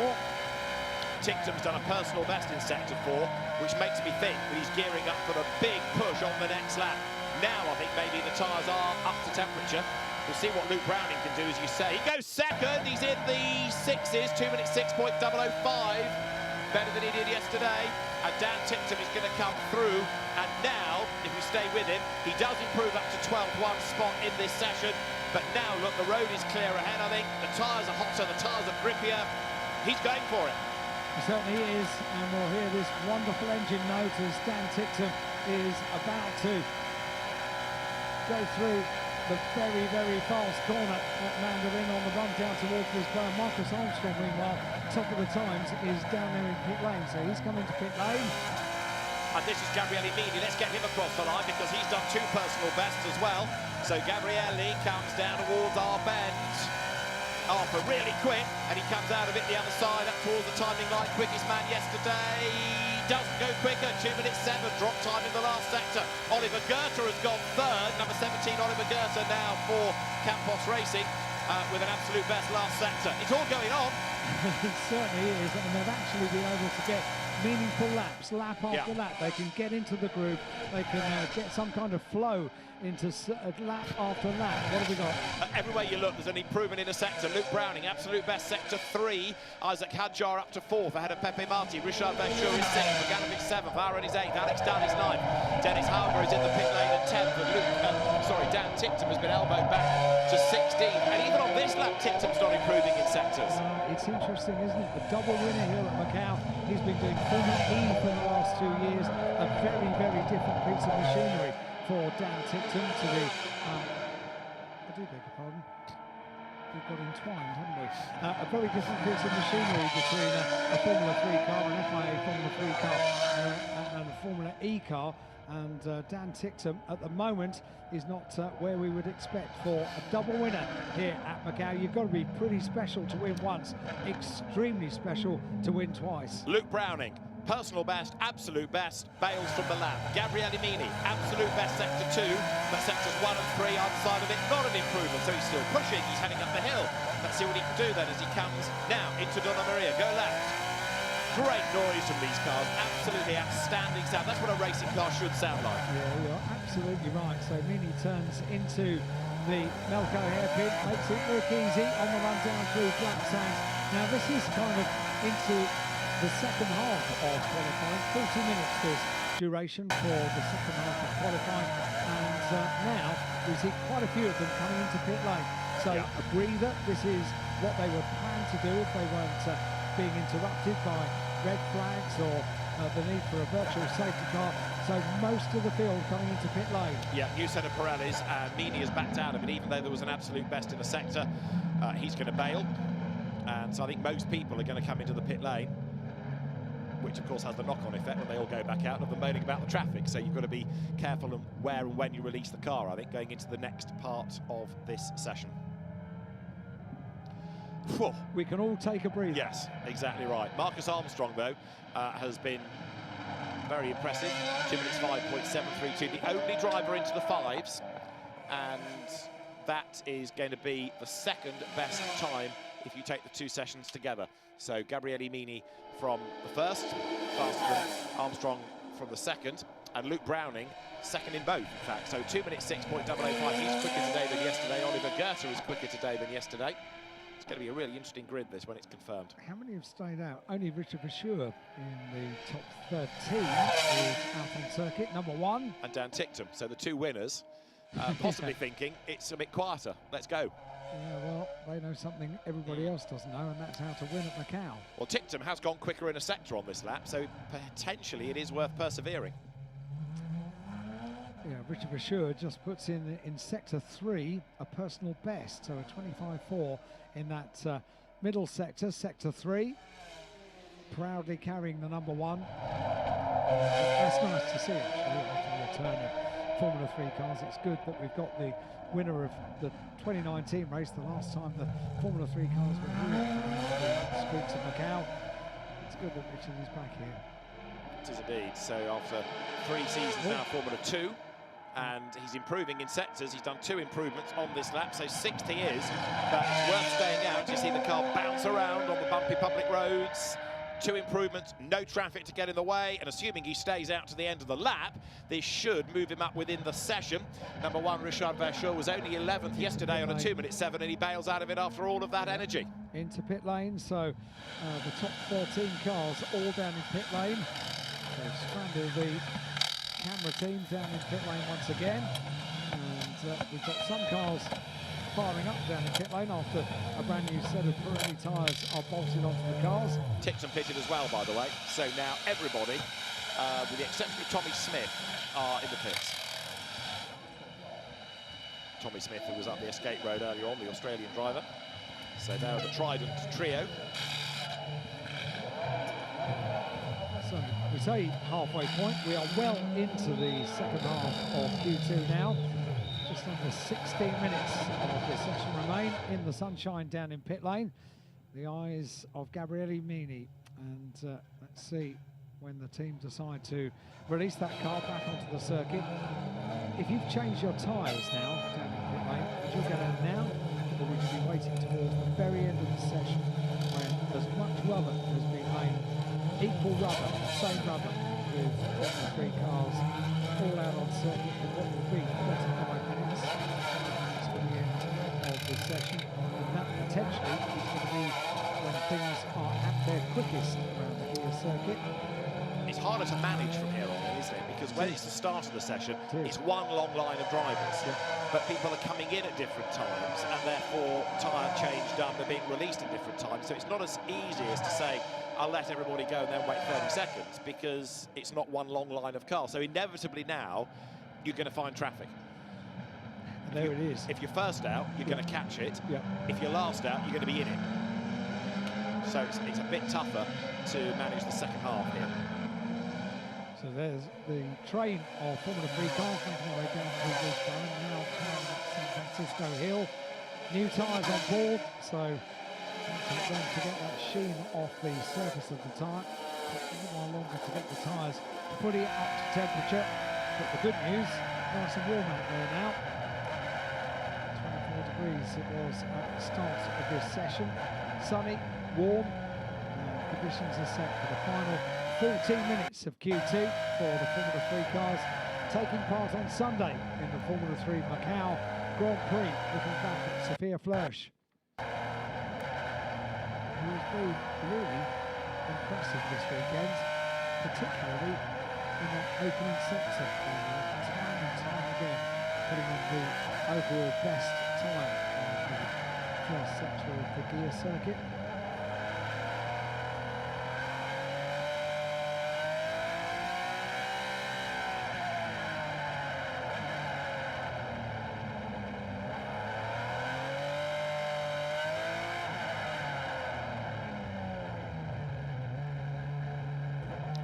Tickton's done a personal best in sector 4, which makes me think that he's gearing up for a big push on the next lap. Now I think maybe the tyres are up to temperature. We'll see what Luke Browning can do, as you say. He goes 2nd, he's in the 6s, 2 minutes 6.005. Better than he did yesterday. And Dan Tickton is going to come through. And now, if we stay with him, he does improve up to 12th one spot in this session. But now, look, the road is clear ahead, I think. The tyres are hotter, the tyres are grippier. He's going for it. He certainly is, and we'll hear this wonderful engine note as Dan Tickton is about to go through the very fast corner at Mandarin on the run down towards Lisboa. Marcus Armstrong, meanwhile, top of the times, is down there in pit lane, so he's coming to pit lane. And this is Gabriele Mini. Let's get him across the line, because he's done 2 personal bests as well. So Gabriele comes down towards our bend. Arthur really quick, and he comes out of it the other side up towards the timing line. Quickest man yesterday doesn't go quicker. 2 minutes 7, drop time in the last sector. Oliver Goethe has gone 3rd. Number 17, Oliver Goethe now for Campos Racing with an absolute best last sector. It's all going on. It certainly is, and they've actually been able to get meaningful laps, lap after lap. They can get into the groove, they can get some kind of flow into lap after lap. What have we got? Everywhere you look, there's an improvement in a sector. Luke Browning, absolute best, sector 3. Isaac Hadjar up to 4th, ahead of Pepe Marti. Richard Verschoor is 6th, Bogdanovic 7th, Aaron is 8th, Alex Dunn is 9th. Dennis Harbour is in the pit lane at 10th, and Dan Tipton has been elbowed back to 16th. And even on this lap, Tipton's not improving in sectors. It's interesting, isn't it? The double winner here at Macau. He's been doing Formula E for the last 2 years. A very, very different piece of machinery for Dan Tipton to the... I do beg your pardon. We've got entwined, haven't we? A very different piece of machinery between a Formula 3 car, an FIA Formula 3 car, and a Formula E car. And Dan Tipton at the moment is not where we would expect for a double winner here at Macau. You've got to be pretty special to win once, extremely special to win twice. Luke Browning, personal best, absolute best, bails from the lap. Gabriele Mini, absolute best, sector 2, but sectors 1 and 3 outside of it, not an improvement, so he's still pushing, he's heading up the hill. Let's see what he can do then as he comes now into Donna Maria. Go left. Great noise from these cars, absolutely outstanding sound. That's what a racing car should sound like. Yeah, you're absolutely right. So Mini turns into the Melco hairpin, makes it look easy on the run down through flat sands. Now this is kind of into the second half of qualifying. 40 minutes this duration for the second half of qualifying, and now we see quite a few of them coming into pit lane. So a breather. This is what they were planned to do if they weren't being interrupted by red flags or the need for a virtual safety car. So most of the field coming into pit lane. Yeah, new set of Pirellis, and Mini has backed out of it, even though there was an absolute best in the sector. He's going to bail, and so I think most people are going to come into the pit lane, which of course has the knock-on effect when they all go back out of them moaning about the traffic. So you've got to be careful of where and when you release the car, I think, going into the next part of this session. Whew. We can all take a breather. Yes, exactly right. Marcus Armstrong, though, has been very impressive. 2 minutes 5.732, the only driver into the 5s, and that is going to be the second best time if you take the 2 sessions together. So Gabriele Mini from the first, faster than Armstrong from the second, and Luke Browning second in both, in fact. So 2 minutes 6.085, he's quicker today than yesterday. Oliver Goethe is quicker today than yesterday. It's going to be a really interesting grid, this, when it's confirmed. How many have stayed out? Only Richard Verschoor in the top 13 is out on circuit, number 1. And Dan Tipton, so the 2 winners, possibly thinking it's a bit quieter. Let's go. Yeah, well, they know something everybody else doesn't know, and that's how to win at Macau. Well, Tipton has gone quicker in a sector on this lap, so potentially it is worth persevering. Yeah, Richard Verschoor just puts in sector 3 a personal best, so a 25.4 in that middle sector, sector 3, proudly carrying the number 1. That's nice to see, actually, after the return of Formula 3 cars. It's good that we've got the winner of the 2019 race, the last time the Formula 3 cars were here on the streets of Macau. It's good that Richard is back here. It is indeed. So after 3 seasons now, Formula 2, and he's improving in sectors. He's done 2 improvements on this lap, so 6th he is, but it's worth staying out. You see the car bounce around on the bumpy public roads. 2 improvements, no traffic to get in the way, and assuming he stays out to the end of the lap, this should move him up within the session. Number 1, Richard Verschoor, was only 11th yesterday on a 2 minute 7, and he bails out of it after all of that energy. Into pit lane, so the top 13 cars all down in pit lane. They've scrambled the camera team down in pit lane once again, and we've got some cars firing up down in pit lane after a brand new set of Pirelli tyres are bolted onto the cars. Tipton pitted as well, by the way, so now everybody, with the exception of Tommy Smith, are in the pits. Tommy Smith, who was up the escape road earlier on, the Australian driver. So now the Trident trio. So we say halfway point. We are well into the second half of Q2 now. Just under 16 minutes of this session remain in the sunshine down in pit lane. The eyes of Gabriele Mini, and let's see when the team decide to release that car back onto the circuit. If you've changed your tyres now down in pit lane, would you go down now, or would you be waiting towards the very end of the session when as much rubber has been made, equal rubber, same rubber, with Formula 3 cars all out on circuit in what will be 35 minutes to the end of the session. And that potentially is going to be when things are at their quickest around the Guia Circuit. It's harder to manage from here on, isn't it? Because when it's the start of the session, it's one long line of drivers. Yeah. But people are coming in at different times, and therefore tyre change done, they're being released at different times. So it's not as easy as to say, I'll let everybody go and then wait 30 seconds, because it's not one long line of cars. So inevitably now, you're going to find traffic. And there it is. If you're first out, you're going to catch it. Yeah. If you're last out, you're going to be in it. So it's a bit tougher to manage the second half here. So there's the train of Formula 3 cars making their way down through Brisbane, now coming up San Francisco Hill. New tyres on board, so it's going to get that sheen off the surface of the tyre. But a little while longer to get the tyres fully up to temperature. But the good news, nice and warm out there now. 24 degrees it was at the start of this session. Sunny, warm, conditions are set for the final 14 minutes of Q2 for the Formula 3 cars taking part on Sunday in the Formula 3 Macau Grand Prix, looking back at Sophia Flörsch, who has been really impressive this weekend, particularly in that opening sector, time and time again, putting in the overall best time in the first sector of the Guia Circuit.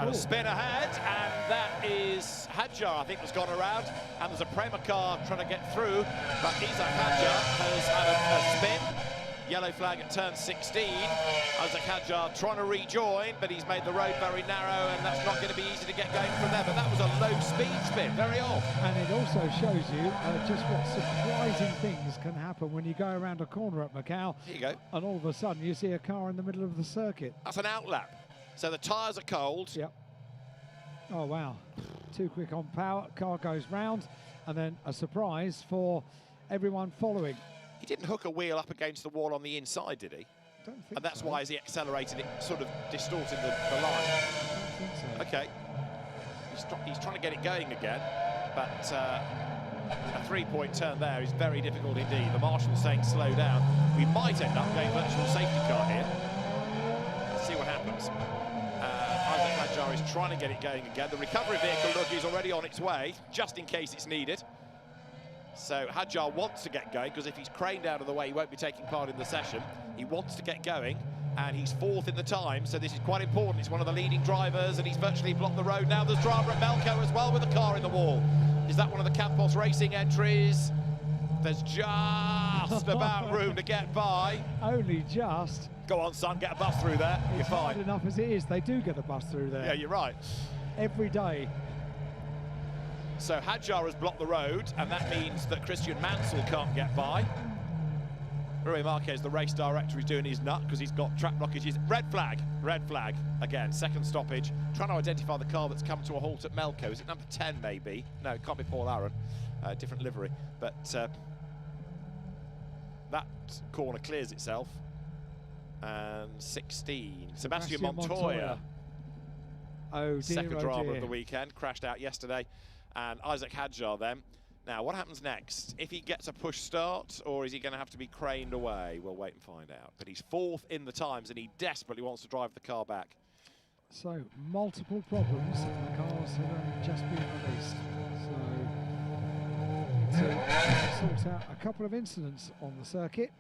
And a spin ahead, and that is Hadjar, I think, has gone around, and there's a Prema car trying to get through, but Isaac Hadjar has had a spin. Yellow flag at turn 16. Isaac Hadjar trying to rejoin, but he's made the road very narrow, and that's not going to be easy to get going from there. But that was a low-speed spin, very odd. And it also shows you just what surprising things can happen when you go around a corner at Macau. Here you go. And all of a sudden you see a car in the middle of the circuit. That's an outlap. So the tyres are cold. Yep. Oh, wow. Too quick on power. Car goes round. And then a surprise for everyone following. He didn't hook a wheel up against the wall on the inside, did he? Don't think and that's so. why, as he accelerated, it sort of distorted the line. I don't think so. Okay. He's trying to get it going again. But a three-point turn there is very difficult indeed. The marshal's saying slow down. We might end up going virtual safety car here. Let's see what happens. Isaac Hadjar is trying to get it going again. The recovery vehicle, look, is already on its way, just in case it's needed. So Hadjar wants to get going, because if he's craned out of the way, he won't be taking part in the session. He wants to get going, and he's fourth in the time, so this is quite important. He's one of the leading drivers, and he's virtually blocked the road. Now there's drama at Melco as well with a car in the wall. Is that one of the Campos Racing entries? There's just about room to get by. Only just. Go on, son, get a bus through there. You're It's fine. hard enough as it is. They do get a bus through there. Yeah, you're right. Every day. So Hadjar has blocked the road, and that means that Christian Mansell can't get by. Rui Marquez, the race director, is doing his nut because he's got track blockages. Red flag again, second stoppage. Trying to identify the car that's come to a halt at Melco. Is it number 10 maybe? No, it can't be Paul Aaron, different livery. But that corner clears itself. And 16, Sebastian Montoya. Oh dear, Second drama dear. of the weekend, crashed out yesterday. And Isaac Hadjar then. Now, what happens next? If he gets a push start, or is he going to have to be craned away? We'll wait and find out. But he's fourth in the times, and he desperately wants to drive the car back. So, multiple problems, and the cars have only just been released. So, to sort out a couple of incidents on the circuit.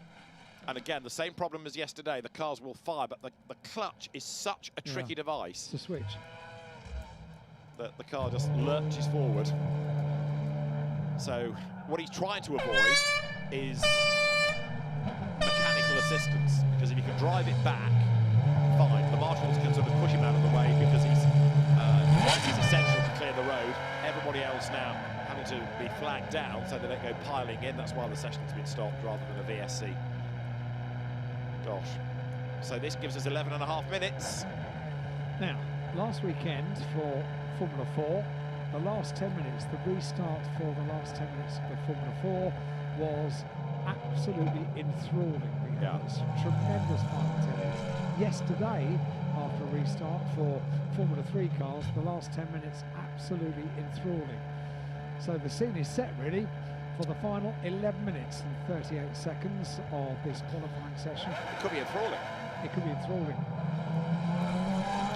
And again, the same problem as yesterday. The cars will fire, but the clutch is such a tricky device. To switch. That the car just lurches forward. So what he's trying to avoid is mechanical assistance, because if you can drive it back, fine. The marshals can sort of push him out of the way because he's essential to clear the road. Everybody else now having to be flagged down so they don't go piling in. That's why the session's been stopped rather than a VSC. Gosh. So this gives us 11.5 minutes. Now, last weekend for Formula 4, the last 10 minutes, the restart for the last 10 minutes of Formula 4 was absolutely enthralling. We had some tremendous final 10 minutes. Yesterday, after a restart for Formula 3 cars, the last 10 minutes absolutely enthralling. So the scene is set really for the final 11 minutes and 38 seconds of this qualifying session. It could be enthralling. It could be enthralling.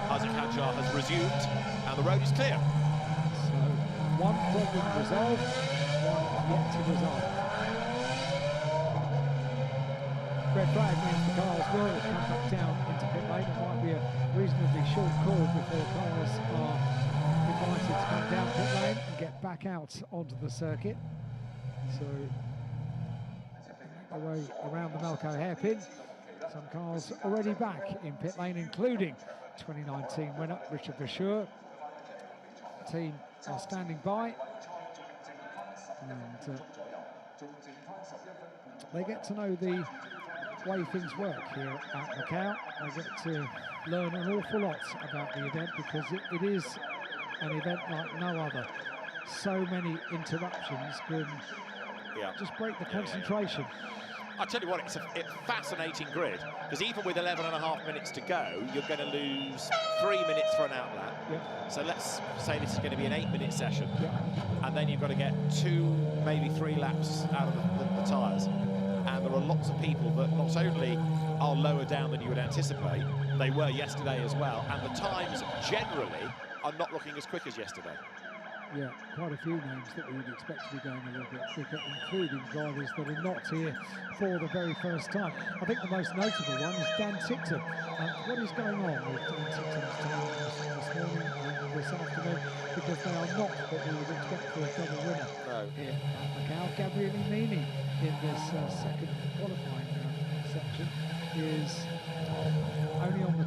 Isaac Hadjar has resumed and the road is clear. So one problem resolved, one yet to resolve. Red flag means the cars will come back down into pit lane. It might be a reasonably short call before cars are invited to come down pit lane and get back out onto the circuit. So away around the Macau hairpin. Some cars already back in pit lane, including 2019 winner Richard Verschoor. The team are standing by, and they get to know the way things work here at Macau. They get to learn an awful lot about the event because it is an event like no other. So many interruptions can just break the concentration. I'll tell you what, it's a fascinating grid, because even with 11.5 minutes to go, you're going to lose 3 minutes for an outlap. So let's say this is going to be an 8-minute session, and then you've got to get 2, maybe 3 laps out of the tyres. And there are lots of people that not only are lower down than you would anticipate, they were yesterday as well, and the times generally are not looking as quick as yesterday. Yeah, quite a few names that we would expect to be going a little bit quicker, including drivers that are not here for the very first time. I think the most notable one is Dan Ticktum. What is going on with Dan Ticktum's time this morning and this afternoon? Because they are not what we would expect for a double winner here at Macau. Gabriele Mini in this second qualifying section is only on the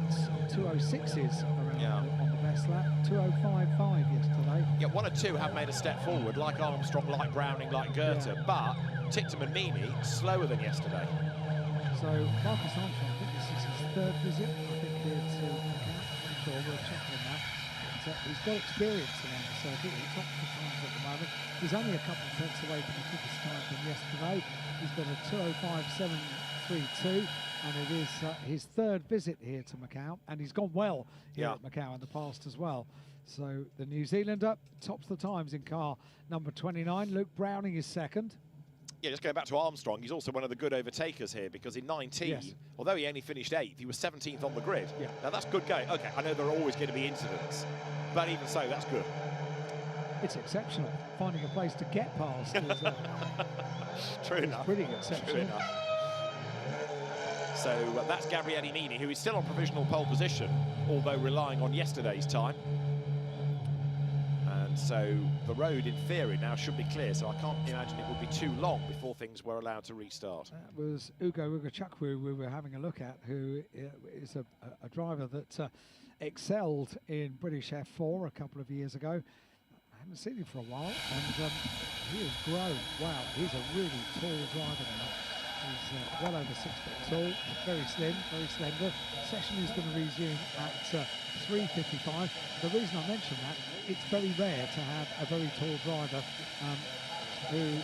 206s around on the best lap. 205.5 yesterday. Yeah, 1 or 2 have made a step forward, like Armstrong, like Browning, like Goethe, but Ticktum and Mini slower than yesterday. So Marcus Armstrong, I think this is his 3rd visit, I think, here to Macau. I'm sure we'll check on that. But he's got experience around the circuit. He tops the times at the moment. He's only a couple of tenths away from the quickest time from yesterday. He's got a 205.732. And it is his 3rd visit here to Macau, and he's gone well here at Macau in the past as well. So the New Zealander tops the times in car number 29. Luke Browning is 2nd. Yeah, just going back to Armstrong, he's also one of the good overtakers here, because in 19, although he only finished 8th, he was 17th on the grid. Now that's good going. Okay, I know there are always going to be incidents, but even so, that's good. It's exceptional. Finding a place to get past is True enough. Pretty exceptional. True enough. So that's Gabriele Nini, who is still on provisional pole position, although relying on yesterday's time. And so the road, in theory, now should be clear, so I can't imagine it would be too long before things were allowed to restart. That was Ugo Ugachukwu we were having a look at, who is a driver that excelled in British F4 a couple of years ago. I haven't seen him for a while, and he has grown. Wow, he's a really tall driver now. He's well over 6 foot tall, very slim, very slender. Session is going to resume at 3:55. The reason I mention that, it's very rare to have a very tall driver who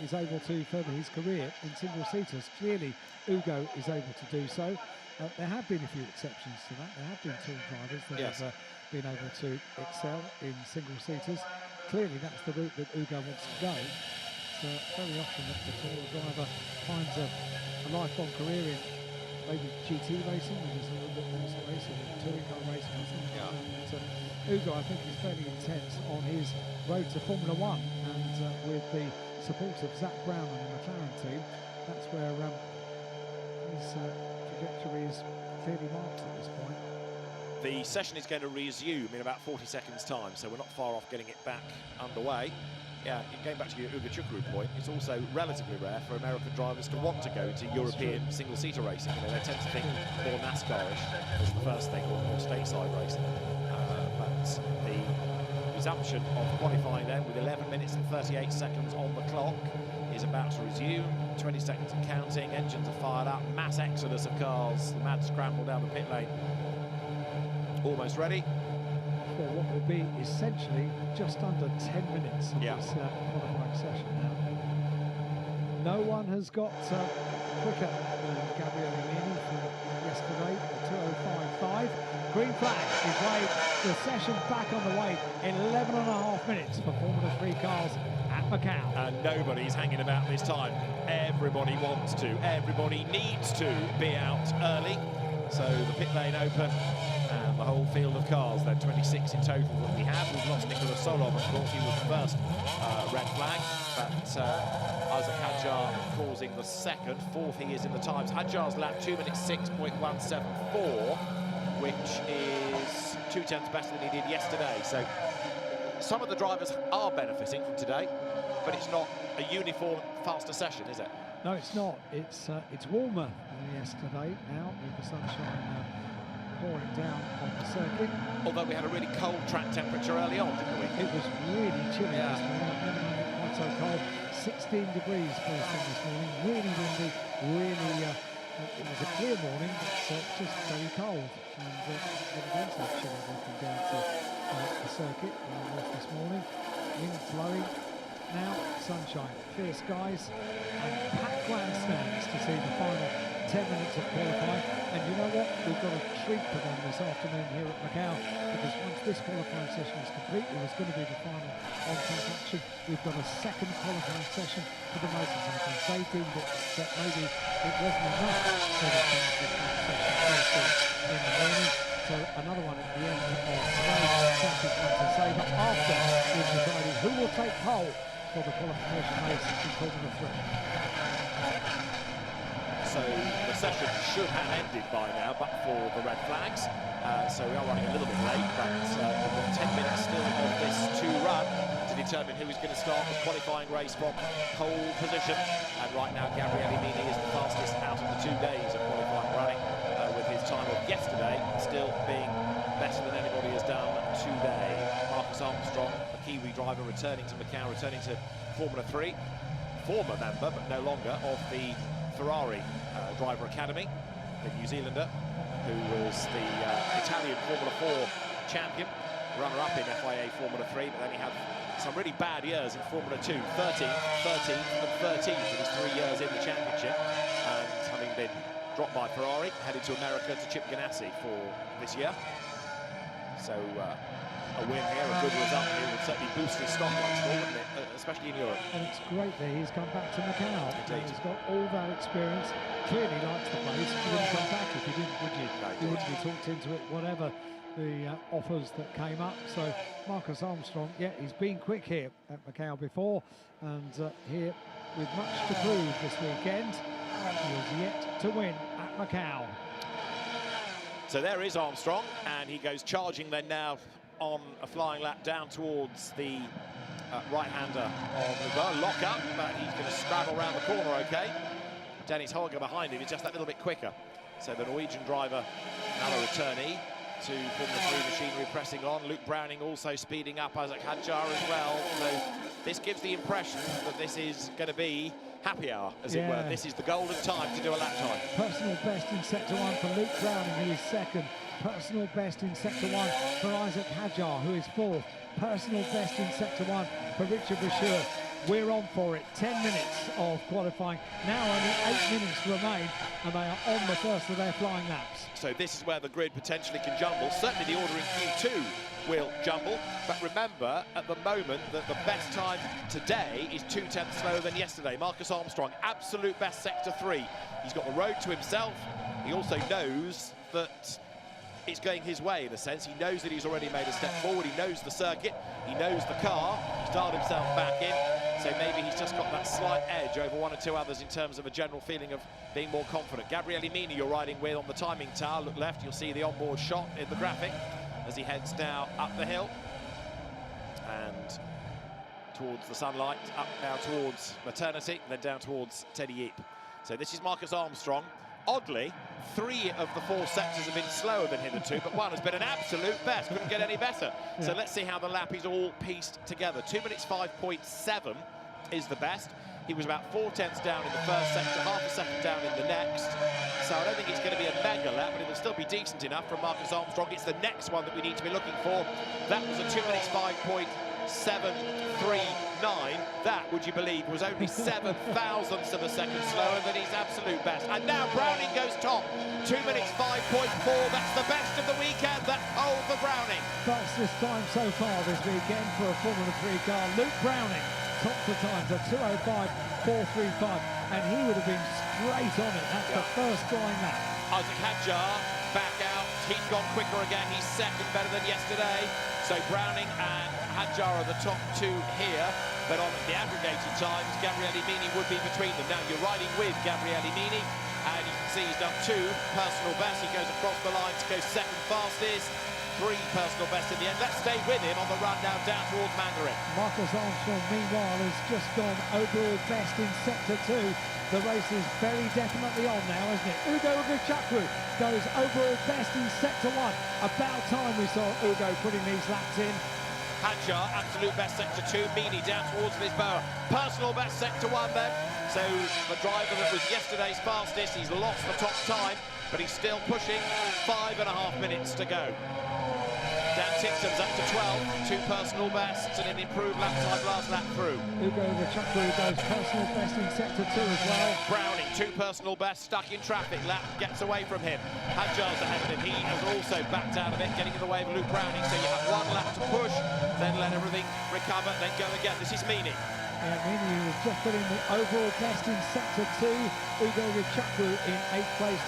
is able to further his career in single-seaters. Clearly, Ugo is able to do so. There have been a few exceptions to that. There have been tall drivers that have been able to excel in single-seaters. Clearly, that's the route that Ugo wants to go. Very often that the taller driver finds a lifelong career in maybe GT racing, which is a little bit more racing, touring car racing or something like that. But Ugo, I think, is fairly intense on his road to Formula 1, and with the support of Zach Brown and the McLaren team, that's where his trajectory is clearly marked at this point. The session is going to resume in about 40 seconds' time, so we're not far off getting it back underway. Yeah, going back to your Ugachukwu point, it's also relatively rare for American drivers to want to go to European single-seater racing. You know, they tend to think more NASCAR-ish as the first thing, or stateside racing. But the resumption of qualifying then, with 11 minutes and 38 seconds on the clock, is about to resume. 20 seconds and counting, engines are fired up, mass exodus of cars, the mad scramble down the pit lane. Almost ready. For what will be essentially just under 10 minutes of this qualifying session now. No one has got quicker than Gabriele Mini from yesterday, the 2:05.5. Green flag is waved, the session back on the way in 11.5 minutes for Formula 3 cars at Macau. And nobody's hanging about this time. Everybody wants to, everybody needs to be out early. So the pit lane open, and the whole field of cars, then 26 in total that we have. We've lost Nicolas Solov, of course, he was the first red flag, but Isaac Hadjar causing the second. Fourth he is in the times. Hadjar's lap 2 minutes 6.174, which is 0.2 better than he did yesterday. So some of the drivers are benefiting from today, but it's not a uniform faster session, is it? No, it's not. It's warmer than yesterday now, with the sunshine pouring down on the circuit. Although we had a really cold track temperature early on, didn't we? It was really chilly this morning, never known it quite so cold. 16 degrees first thing this morning, really windy, really, it was a clear morning, but just very cold. And it is that chilly walking down to the circuit this morning. Wind blowing, now sunshine, clear skies, and packed grandstands to see the final 10 minutes of qualifying. And you know what? We've got a treat for them this afternoon here at Macau, because once this qualifying session is complete, it was going to be the final on-track action. We've got a second qualifying session for the motorcycles. They deemed that maybe it wasn't enough for the qualifying session first thing in the morning. So another one at the end of today's champion's one to say, but after we've decided who will take pole for the qualification race in Formula 3. So the session should have ended by now, but for the red flags. So we are running a little bit late, but we've got 10 minutes still of this to run to determine who is going to start the qualifying race from pole position. And right now, Gabriele Mini is the fastest out of the 2 days of qualifying running, with his time of yesterday still being better than anybody has done today. Marcus Armstrong, a Kiwi driver, returning to Macau, returning to Formula 3, former member, but no longer, of the Ferrari Driver Academy, the New Zealander, who was the Italian Formula 4 champion, runner-up in FIA Formula 3, but then he had some really bad years in Formula 2, 13th, 13th and 13th in his 3 years in the championship, and having been dropped by Ferrari, headed to America to Chip Ganassi for this year. So a win here, a good result here, would certainly boost his stock once more, wouldn't it? Especially in Europe. And it's great that he's come back to Macau. Indeed. He's got all that experience, clearly likes the place. You wouldn't come back if you didn't, would you? No, you wouldn't be talked into it, whatever the offers that came up. So Marcus Armstrong, yeah, he's been quick here at Macau before, and here with much to prove this weekend. He is yet to win at Macau. So there is Armstrong, and he goes charging then now on a flying lap down towards the right-hander of River. Lock up, but he's going to scrabble around the corner okay. Dennis Holger behind him is just that little bit quicker. So the Norwegian driver, another returnee to Formula 3 machinery, pressing on. Luke Browning also speeding up, Isaac Hadjar as well. So this gives the impression that this is going to be happy hour, as it were. This is the golden time to do a lap time. Personal best in Sector 1 for Luke Browning, who is second. Personal best in Sector 1 for Isaac Hadjar, who is fourth. Personal best in Sector 1 for Richard Bashir. We're on for it. 10 minutes of qualifying. Now only 8 minutes remain, and they are on the first of their flying laps. So this is where the grid potentially can jumble. Certainly the order in Q2 will jumble, but remember at the moment that the best time today is 0.2 slower than yesterday. Marcus Armstrong, absolute best Sector 3. He's got the road to himself. He also knows that it's going his way in a sense. He knows that he's already made a step forward. He knows the circuit. He knows the car. He's dialed himself back in. So maybe he's just got that slight edge over one or two others in terms of a general feeling of being more confident. Gabriele Mini you're riding with on the timing tower. Look left, you'll see the onboard shot in the graphic as he heads now up the hill and towards the sunlight, up now towards maternity, then down towards Teddy Yeep. So this is Marcus Armstrong. Oddly, 3 of the 4 sectors have been slower than hitherto, but 1 has been an absolute best. Couldn't get any better. Yeah. So let's see how the lap is all pieced together. 2 minutes 5.7 is the best. He was about 4/10 down in the first sector, half a second down in the next. So I don't think it's going to be a mega lap, but it'll still be decent enough from Marcus Armstrong. It's the next one that we need to be looking for. That was a 2 minutes 5.739. That, would you believe, was only 7 thousandths of a second slower than his absolute best. And now Browning goes top. 2 minutes 5.4. That's the best of the weekend. That's pole for Browning. Fastest time so far this weekend for a Formula 3 car. Luke Browning tops the times at 2:05.435, and he would have been straight on it. That's the first flying lap. Isaac Hadjar back out. He's gone quicker again. He's second, better than yesterday. So Browning and Hadjar are the top 2 here, but on the aggregated times, Gabriele Mini would be between them. Now you're riding with Gabriele Mini, and you can see he's done 2 personal bests. He goes across the line to go second fastest. 3 personal bests in the end. Let's stay with him on the run now down towards Mandarin. Marcus Armstrong, meanwhile, has just gone overall best in sector 2. The race is very definitely on now, isn't it? Ugo Ugachukwu goes overall best in sector 1. About time we saw Ugo putting these laps in. Hadjar, absolute best sector 2. Meany down towards Lisboa. Personal best sector 1 then. So the driver that was yesterday's fastest, he's lost the top time, but he's still pushing. 5.5 minutes to go. Dan Tipton's up to 12, 2 personal bests and an improved lap time last lap through. Ugo Ugachukwu goes personal best in sector 2 as well. Browning, 2 personal bests, stuck in traffic. Lap gets away from him. Hadjar's ahead of him. He has also backed out of it, getting in the way of Luke Browning. So you have 1 lap to push, then let everything recover, then go again. This is Meany. Yeah, Meany was just putting the overall best in sector 2. Ugo Ugachukwu in 8th place.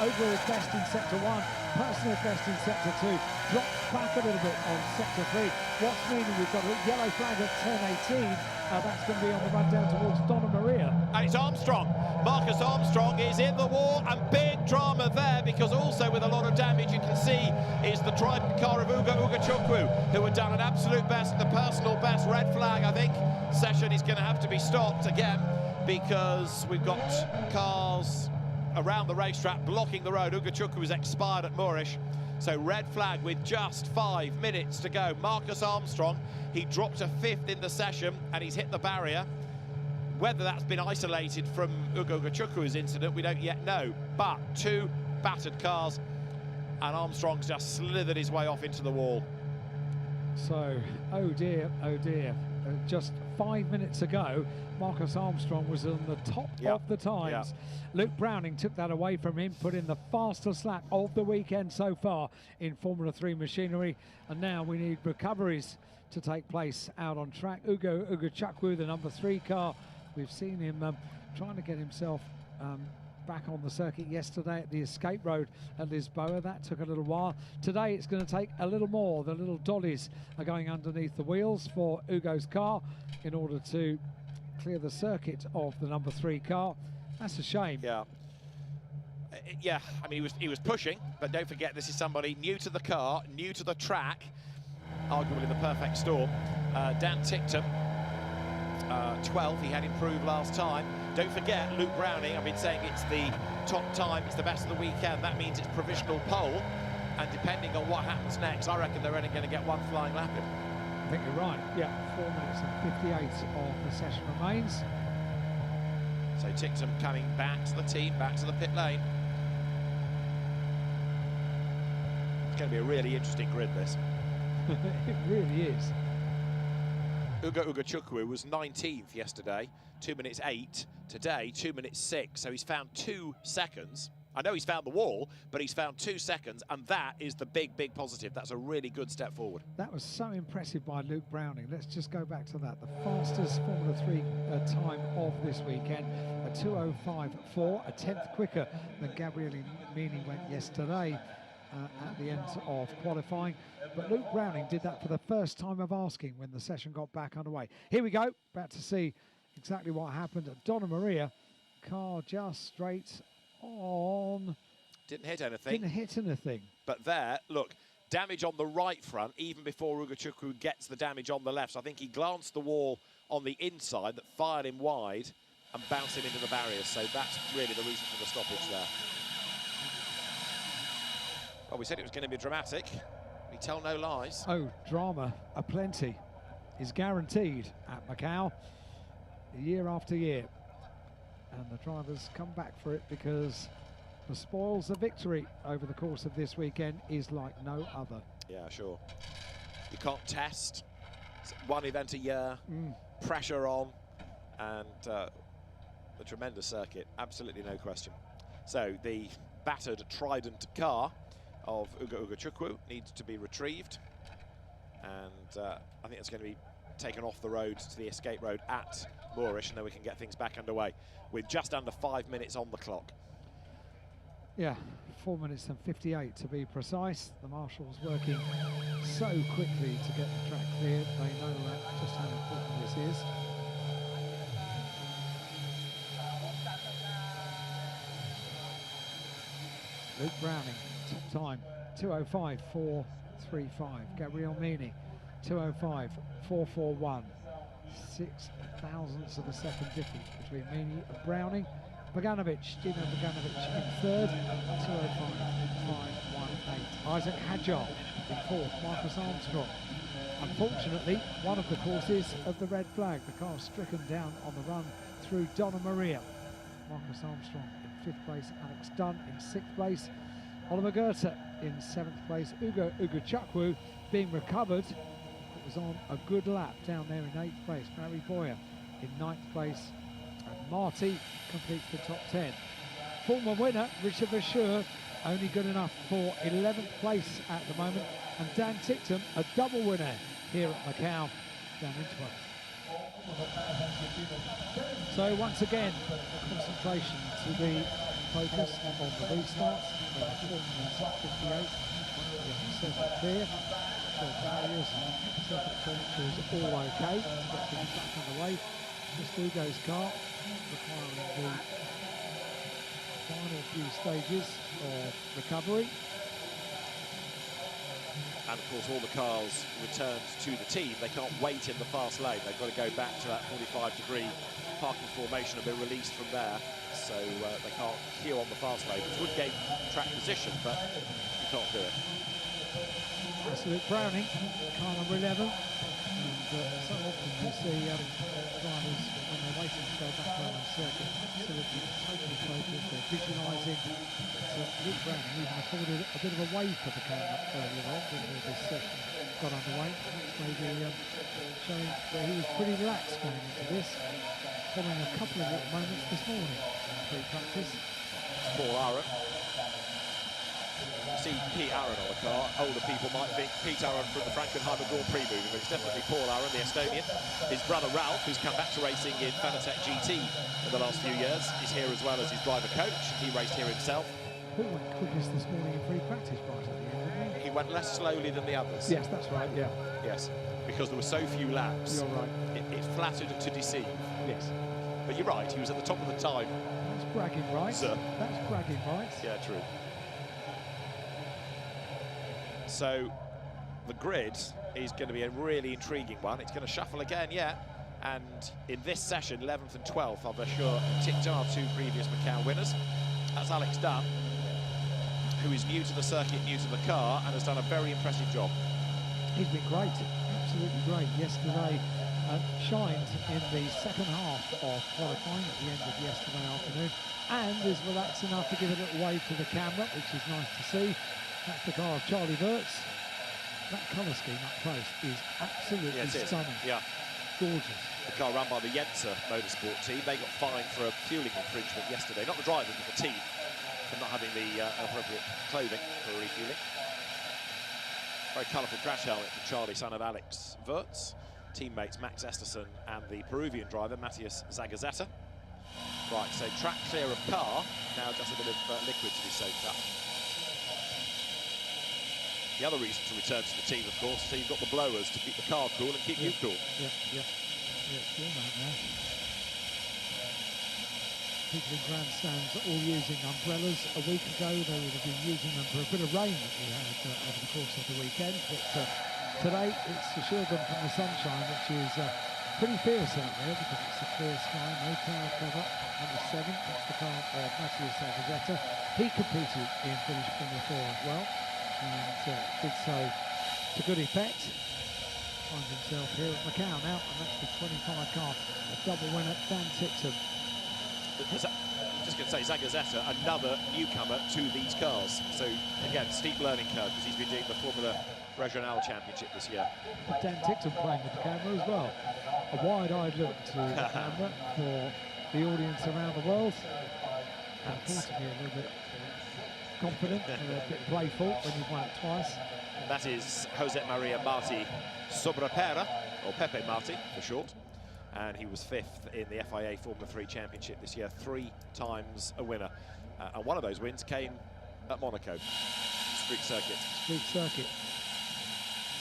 Overall best in sector 1. Personal best in sector 2. Drops back a little bit on sector 3. What's meaning we've got a yellow flag at turn 18. That's going to be on the run down towards Donna Maria. And it's Armstrong. Marcus Armstrong is in the wall, and big drama there, because also with a lot of damage, you can see is the Trident car of Ugo Ugachukwu, who had done an absolute best, the personal best. Red flag, I think. Session is going to have to be stopped again, because we've got cars around the racetrack blocking the road. Ugachukwu has expired at Moorish. So red flag with just 5 minutes to go. Marcus Armstrong, he dropped to 5th in the session and he's hit the barrier. Whether that's been isolated from Ugo Ugachukwu incident, we don't yet know. But 2 battered cars, and Armstrong's just slithered his way off into the wall. So, oh dear, just 5 minutes ago, Marcus Armstrong was on the top of the times. Luke Browning took that away from him, put in the fastest lap of the weekend so far in Formula 3 machinery, and now we need recoveries to take place out on track. Ugo Ugachukwu, the number 3 car, we've seen him trying to get himself back on the circuit yesterday at the escape road at Lisboa. That took a little while. Today it's going to take a little more. The little dollies are going underneath the wheels for Ugo's car in order to clear the circuit of the number 3 car. That's a shame. Yeah, I mean, he was pushing, but don't forget, this is somebody new to the car, new to the track, arguably the perfect storm. Dan Tickton, 12th, he had improved last time. Don't forget, Luke Browning, I've been saying it's the top time, it's the best of the weekend. That means it's provisional pole, and depending on what happens next, I reckon they're only going to get 1 flying lap in. I think you're right. Yeah, 4 minutes and 58 of the session remains. So Tickton coming back to the team, back to the pit lane. It's going to be a really interesting grid, this. It really is. Ugo Ugachukwu was 19th yesterday, 2 minutes 8. Today, 2 minutes 6. So he's found 2 seconds. I know he's found the wall, but he's found 2 seconds, and that is the big, big positive. That's a really good step forward. That was so impressive by Luke Browning. Let's just go back to that. The fastest Formula 3 time of this weekend, a 2:05.4, a 10th quicker than Gabriele Mini went yesterday at the end of qualifying. But Luke Browning did that for the first time of asking when the session got back underway. Here we go, about to see exactly what happened at Donna Maria. Car just straight on. Didn't hit anything. But there, look, damage on the right front, even before Ugachukwu gets the damage on the left. So I think he glanced the wall on the inside that fired him wide and bounced him into the barriers. So that's really the reason for the stoppage there. Well, we said it was going to be dramatic. We tell no lies. Oh, drama aplenty is guaranteed at Macau year after year. And the drivers come back for it because the spoils of victory over the course of this weekend is like no other. Yeah, sure. You can't test. It's one event a year, pressure on, and the tremendous circuit, absolutely no question. So the battered Trident car of Uga Chukwu needs to be retrieved, and I think it's going to be taken off the road to the escape road at Moorish, and then we can get things back underway with just under 5 minutes on the clock. Yeah, 4 minutes and 58 to be precise. The marshals working so quickly to get the track cleared. They know just how important this is. Luke Browning, top time, 2:05.435. Gabriel Mini, 2:05.441. 6 thousandths of a second difference between Mini and Browning. Boganovic, Dino Boganovic in third, 2:05.518. Isaac Hadjar in fourth, Marcus Armstrong. Unfortunately, one of the causes of the red flag, the car stricken down on the run through Donna Maria. Marcus Armstrong in fifth place, Alex Dunn in sixth place, Oliver Goethe in seventh place, Uga Chukwu being recovered. It was on a good lap down there in eighth place, Barry Boyer in ninth place, and Marty completes the top 10. Former winner, Richard Verschure, only good enough for 11th place at the moment, and Dan Ticktum, a double winner here at Macau, down in 12th. So once again, concentration to be focused on the restarts. 4 minutes 58, circuit clear, short barriers, circuit furniture is all okay to get things back underway. Just Ugo's car requiring the final few stages of recovery. And of course, all the cars returned to the team. They can't wait in the fast lane. They've got to go back to that 45-degree parking formation and be released from there. So they can't queue on the fast lane, which would gain track position, but you can't do it. That's Luke Browning, car number 11. And so often you see drivers, when they're waiting to go back around the circuit, absolutely totally focused, they're visualising. Luke Browning even afforded a bit of a wave for the camera earlier on before this session got underway. That's maybe showing that he was pretty relaxed going into this, following a couple of moments this morning in pre-practice. Paul Aaron. See Pete Aaron on the car. Older people might think Pete Aaron from the Frankenheimer Grand Prix movie, but it's definitely Paul Aaron, the Estonian. His brother Ralph, who's come back to racing in Fanatec GT in the last few years, is here as well as his driver coach. He raced here himself. Paul went quickest this morning in pre-practice right at the end, didn't he? He went less slowly than the others. Yes, that's right, yeah. Yes, because there were so few laps. You're right. It flattered to deceive. Yes. But you're right, he was at the top of the time. That's bragging rights. Sir. That's bragging rights. Yeah, true. So the grid is going to be a really intriguing one. It's going to shuffle again, yeah. And in this session, 11th and 12th are Verschure and Ticktum, our two previous Macau winners. That's Alex Dunn, who is new to the circuit, new to the car, and has done a very impressive job. He's been great, absolutely great. Yesterday shined in the second half of qualifying at the end of yesterday afternoon, and is relaxed enough to give a little wave to the camera, which is nice to see. That's the car of Charlie Wirtz. That colour scheme up close is absolutely stunning. Yeah. Gorgeous. The car run by the Yenser motorsport team. They got fined for a fueling infringement yesterday. Not the drivers, but the team, for not having the appropriate clothing for refueling. Very colourful crash helmet from Charlie, son of Alex Wirtz. Teammates Max Esterson and the Peruvian driver, Matthias Zagazeta. Right, so track clear of car. Now just a bit of liquid to be soaked up. The other reason to return to the team, of course, is so you've got the blowers to keep the car cool and keep you cool. Yeah, it's warm out now. People in grandstands are all using umbrellas. A week ago, they would have been using them for a bit of rain that we had over the course of the weekend. But today, it's to shield them from the sunshine, which is pretty fierce out there because it's a clear sky, no cloud cover. Number 7, that's the car of Matthias Zagazeta. He competed in British Formula 4 as well. and did so to good effect. Finds himself here at Macau now, and that's the 25 car, a double winner, Dan Tipton. Just going to say, Zagazeta, another newcomer to these cars. So, again, steep learning curve, because he's been doing the Formula Regional Championship this year. Dan Tipton playing with the camera as well. A wide-eyed look to the camera for the audience around the world. And possibly a little bit confident and a bit playful when you've won it twice. That is Jose Maria Marti Sobrapera, or Pepe Marti for short. And he was 5th in the FIA Formula 3 Championship this year, 3 times a winner. And one of those wins came at Monaco, Street Circuit. Street Circuit.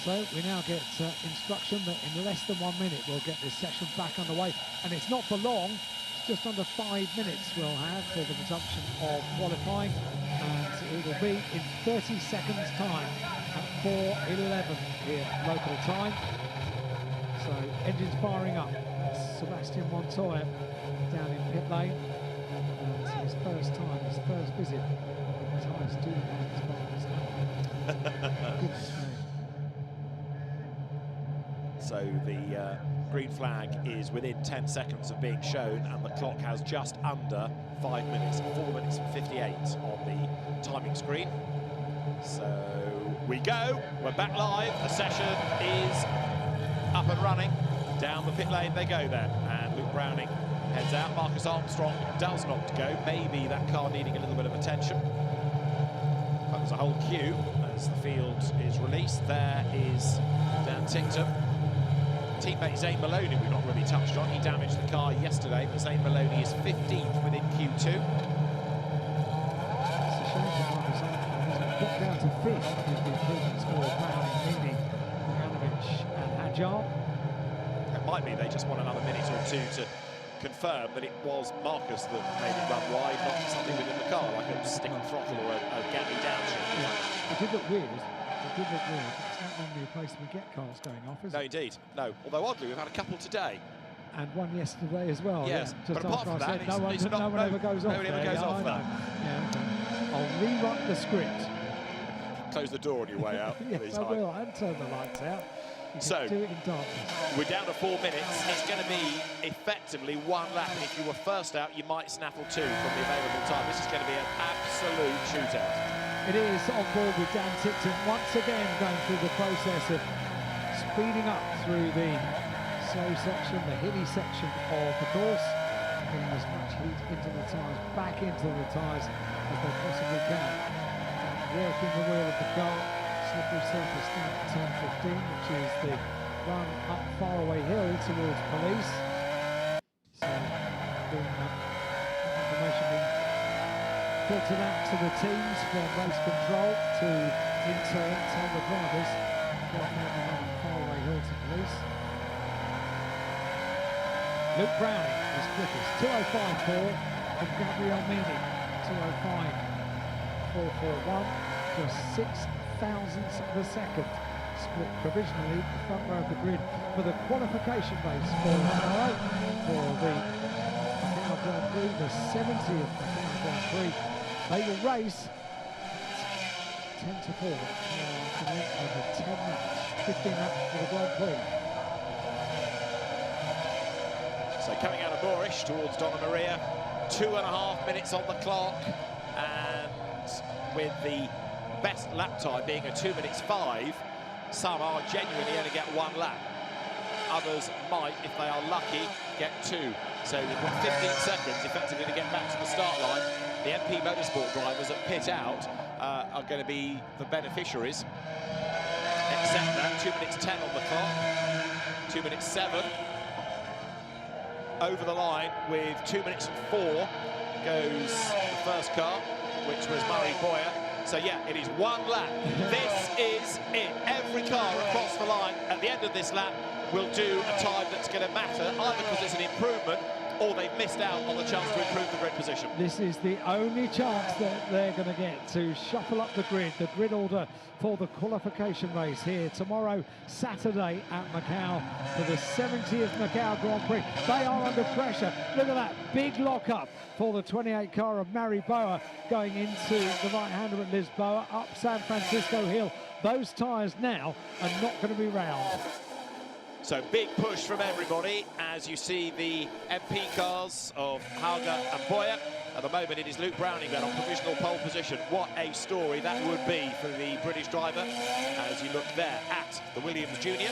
So we now get instruction that in less than 1 minute we'll get this session back underway. And it's not for long, it's just under 5 minutes we'll have for the resumption of qualifying. And it will be in 30 seconds time at 4:11 here local time. So engines firing up. That's Sebastian Montoya down in pit lane. And it's his first time, his first visit. The tyres do like his goodness me. So the green flag is within 10 seconds of being shown, and the clock has just under 5 minutes, 4 minutes and 58 on the timing screen. So we go, we're back live, the session is up and running. Down the pit lane they go then, and Luke Browning heads out. Marcus Armstrong does not go, maybe that car needing a little bit of attention. But there's a whole queue as the field is released. There is Dan Tincton. Teammate Zane Maloney we've not really touched on. He damaged the car yesterday, but Zane Maloney is 15th within Q2. It's a shame that Marcus Armstrong hasn't got down to 5th with the improvements for Browning, Meany, Bogdanovic and Hajar. It might be they just want another minute or two to confirm that it was Marcus that made it run wide, not something within the car, like a sticky throttle or a gammy downshift. Yeah. It did look weird. It did look weird. It's not normally a place we get cars going off, is it? No, indeed. No. Although, oddly, we've had a couple today. And one yesterday as well. Yes. Yeah. Just but apart from that, no one ever goes off. Nobody ever goes off there. Yeah, okay. I'll rewrite the script. Close the door on your way out. Yes, I will. And turn the lights out. You so, do it in darkness. We're down to 4 minutes. It's going to be effectively 1 lap. And if you were first out, you might snaffle 2 from the available time. This is going to be an absolute shootout. It is on board with Dan Tipton once again going through the process of speeding up through the slow section, the hilly section of the course, getting as much heat into the tyres, back into the tyres as they possibly can. Working the wheel of the car, slippery surface down to turn 15, which is the run up Faraway Hill towards Police. So, information being filtered out to the teams from race control to in turn tell the drivers what the run up Faraway Hill to Police. Luke Browning is quickest, 2:05.4 from Gabriel Meany, 2:05.441, just 6 thousandths of a second, split provisionally the front row of the grid for the qualification race for tomorrow for the Macau Grand Prix, the 70th Macau Grand Prix. They will race 10 to 4 afternoon over 10 laps, 15 laps for the Grand Prix. So coming out of Moorish towards Donna Maria, 2.5 minutes on the clock, and with the best lap time being a 2 minutes 5, some are genuinely only get 1 lap. Others might, if they are lucky, get 2. So they've got 15 seconds effectively to get back to the start line. The MP Motorsport drivers at pit out are going to be the beneficiaries. Except that 2 minutes 10 on the clock, 2 minutes 7. Over the line with 2 minutes and 4 goes the first car, which was Murray Boyer. So yeah, it is 1 lap. This is it. Every car across the line at the end of this lap will do a time that's going to matter, either because it's an improvement or they've missed out on the chance to improve the grid position. This is the only chance that they're going to get to shuffle up the grid order for the qualification race here tomorrow, Saturday at Macau for the 70th Macau Grand Prix. They are under pressure. Look at that big lock-up for the 28 car of Mary Boa going into the right-hander at Lisboa, up San Francisco Hill. Those tyres now are not going to be round. So big push from everybody as you see the MP cars of Hauger and Boyer. At the moment it is Luke Browning then on provisional pole position. What a story that would be for the British driver as you look there at the Williams Junior.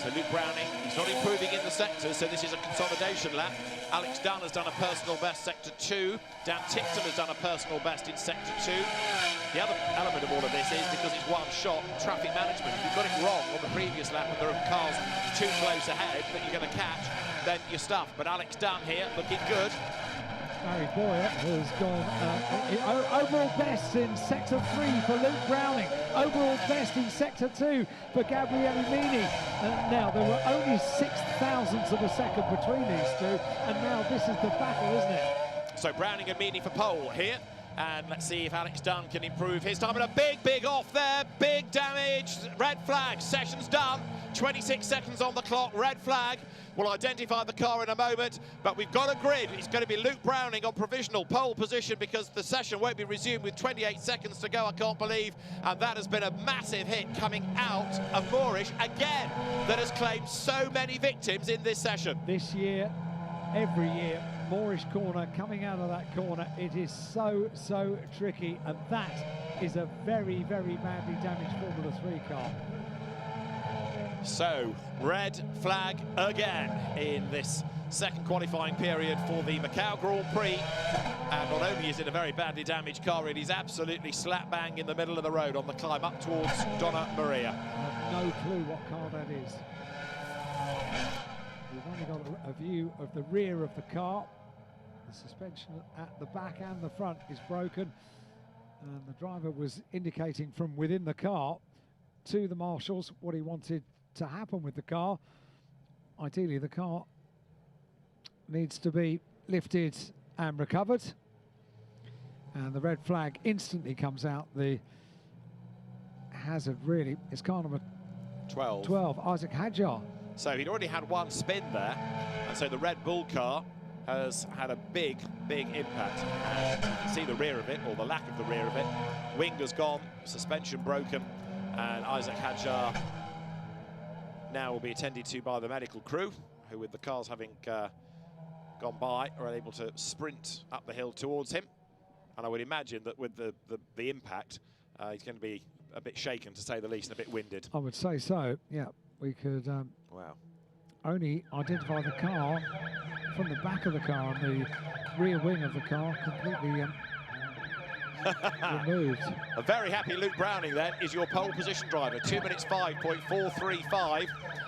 So Luke Browning, he's not improving in the sector, so this is a consolidation lap. Alex Dunn has done a personal best sector 2. Dan Tipton has done a personal best in sector 2. The other element of all of this is because it's one shot, traffic management. If you've got it wrong on the previous lap and there are cars too close ahead that you're going to catch, then you're stuffed. But Alex Dunn here looking good. Mary Boyer has gone overall best in sector 3 for Luke Browning, overall best in sector 2 for Gabriele Mini. Now there were only 0.06 of a second between these two, and now this is the battle, isn't it? So Browning and Mini for pole here. And let's see if Alex Dunn can improve his time. And a big off there, big damage, red flag, session's done. 26 seconds on the clock, red flag. We'll identify the car in a moment, but we've got a grid. It's going to be Luke Browning on provisional pole position because the session won't be resumed with 28 seconds to go, I can't believe. And that has been a massive hit coming out of Moorish, again, that has claimed so many victims in this session. This year, every year, Moorish corner, coming out of that corner, it is so tricky, and that is a very badly damaged Formula 3 car. So, red flag again in this second qualifying period for the Macau Grand Prix. And not only is it a very badly damaged car, it is absolutely slap bang in the middle of the road on the climb up towards Donna Maria. I have no clue what car that is. We've only got a view of the rear of the car. The suspension at the back and the front is broken, and the driver was indicating from within the car to the marshals what he wanted to happen with the car. Ideally, the car needs to be lifted and recovered, and the red flag instantly comes out. The hazard really is car number 12, Isaac Hadjar. So he'd already had one spin there, and so the Red Bull car has had a big impact. And you can see the rear of it, or the lack of the rear of it. Wing has gone, suspension broken, and Isaac Hadjar now will be attended to by the medical crew, who, with the cars having gone by, are able to sprint up the hill towards him. And I would imagine that with the impact, he's going to be a bit shaken, to say the least, and a bit winded. I would say so, yeah. We could only identify the car from the back of the car, and the rear wing of the car completely removed. A very happy Luke Browning then is your pole position driver. 2 minutes 5.435.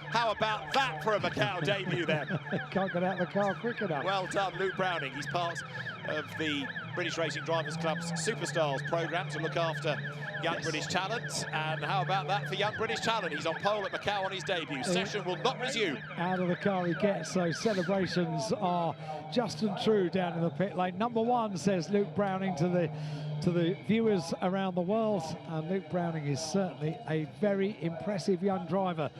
How about that for a Macau debut then? Can't get out of the car quick enough. Well done, Luke Browning. He's part of the British Racing Drivers Club's Superstars programme to look after young British talent. And how about that for young British talent? He's on pole at Macau on his debut. Session will not resume. Out of the car he gets, so celebrations are just and true down in the pit lane. Number 1, says Luke Browning to the viewers around the world. And Luke Browning is certainly a very impressive young driver.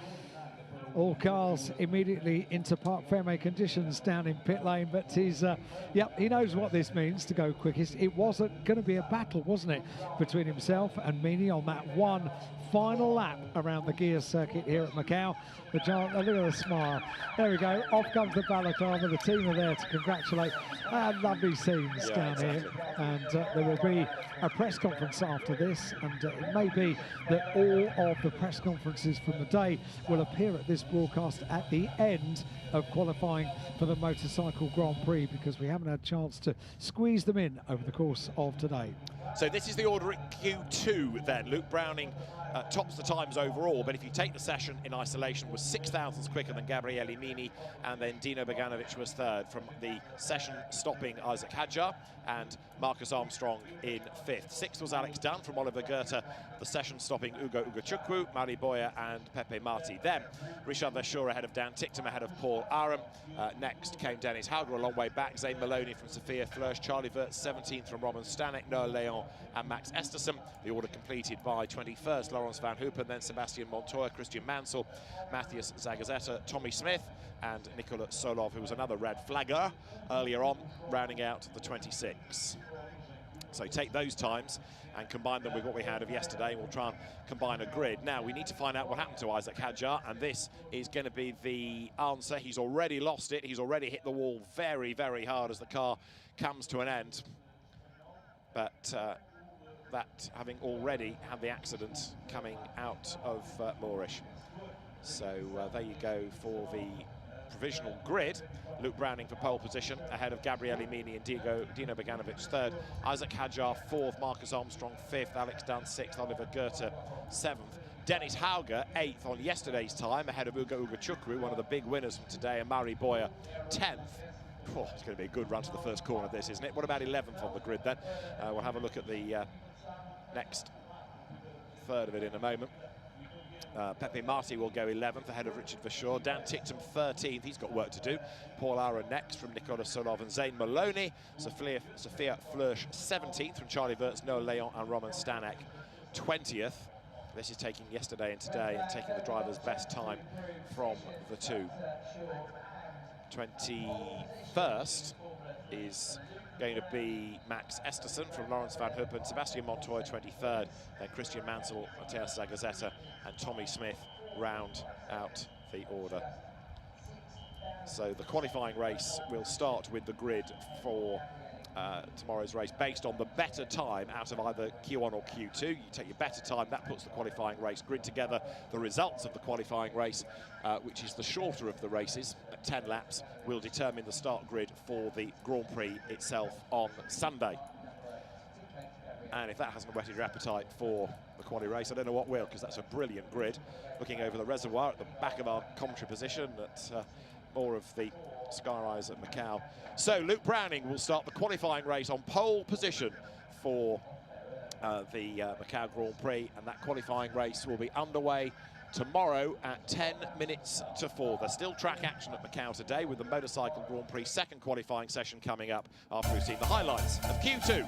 All cars immediately into Parc Fermé conditions down in pit lane, but he's, he knows what this means to go quickest. It wasn't going to be a battle, wasn't it, between himself and Mini on that one final lap around the Guia Circuit here at Macau. The giant, look at the smile. There we go, off comes the balaclava. The team are there to congratulate. Lovely scenes down here, and there will be a press conference after this, and it may be that all of the press conferences from the day will appear at this broadcast at the end of qualifying for the Motorcycle Grand Prix, because we haven't had a chance to squeeze them in over the course of today. So this is the order at Q2 then. Luke Browning tops the times overall, but if you take the session in isolation, was 6 thousandths quicker than Gabriele Mini, and then Dino Beganovic was third, from the session stopping Isaac Hadjar, and Marcus Armstrong in 5th. 6th was Alex Dunn from Oliver Goethe, the session stopping Ugo Ugachukwu, Mari Boya and Pepe Marti. Then Richard Verschoor ahead of Dan Ticktum, ahead of Paul Paul Aron. Next came Dennis Hauger a long way back. Zayn Maloney from Sophia Flörsch, Charlie Wirtz 17th from Roman Stanek, Noah Leon and Max Esterson. The order completed by 21st, Laurens van Hoopen, then Sebastian Montoya, Christian Mansell, Matthias Zagazzetta, Tommy Smith and Nikola Solov, who was another red flagger earlier on, rounding out the 26. So take those times and combine them with what we had of yesterday. We'll try and combine a grid. Now, we need to find out what happened to Isaac Hadjar, and this is going to be the answer. He's already lost it. He's already hit the wall very, very hard as the car comes to an end. But that having already had the accident coming out of Moorish. So there you go for the provisional grid. Luke Browning for pole position, ahead of Gabriele Mini and Dino Beganovic third. Isaac Hadjar fourth, Marcus Armstrong fifth, Alex Dunn sixth, Oliver Goethe seventh. Dennis Hauger eighth on yesterday's time, ahead of Ugo Chukwu, one of the big winners from today, and Murray Boyer 10th. Oh, it's going to be a good run to the first corner of this, isn't it? What about 11th on the grid then? We'll have a look at the next third of it in a moment. Pepe Marti will go 11th, ahead of Richard Verschoor. Dan Ticktum 13th, he's got work to do. Paul Aron next from Nikola Solov and Zayn Maloney. Sophia Flörsch 17th from Charlie Wirtz, Noah Leon and Roman Stanek 20th. This is taking yesterday and today and taking the driver's best time from the two. 21st is going to be Max Esterson from Laurens van Hoopen, Sebastian Montoya 23rd, then Christian Mansell, Matthias Zagazzetta and Tommy Smith round out the order. So the qualifying race will start with the grid for tomorrow's race based on the better time out of either Q1 or Q2. You take your better time, that puts the qualifying race grid together. The results of the qualifying race, which is the shorter of the races at 10 laps, will determine the start grid for the Grand Prix itself on Sunday. And if that hasn't whetted your appetite for the quali race, I don't know what will, because that's a brilliant grid. Looking over the reservoir at the back of our commentary position at more of the Skyrise at Macau. So Luke Browning will start the qualifying race on pole position for the Macau Grand Prix, and that qualifying race will be underway tomorrow at 10 minutes to 4. There's still track action at Macau today with the Motorcycle Grand Prix second qualifying session coming up after we've seen the highlights of Q2.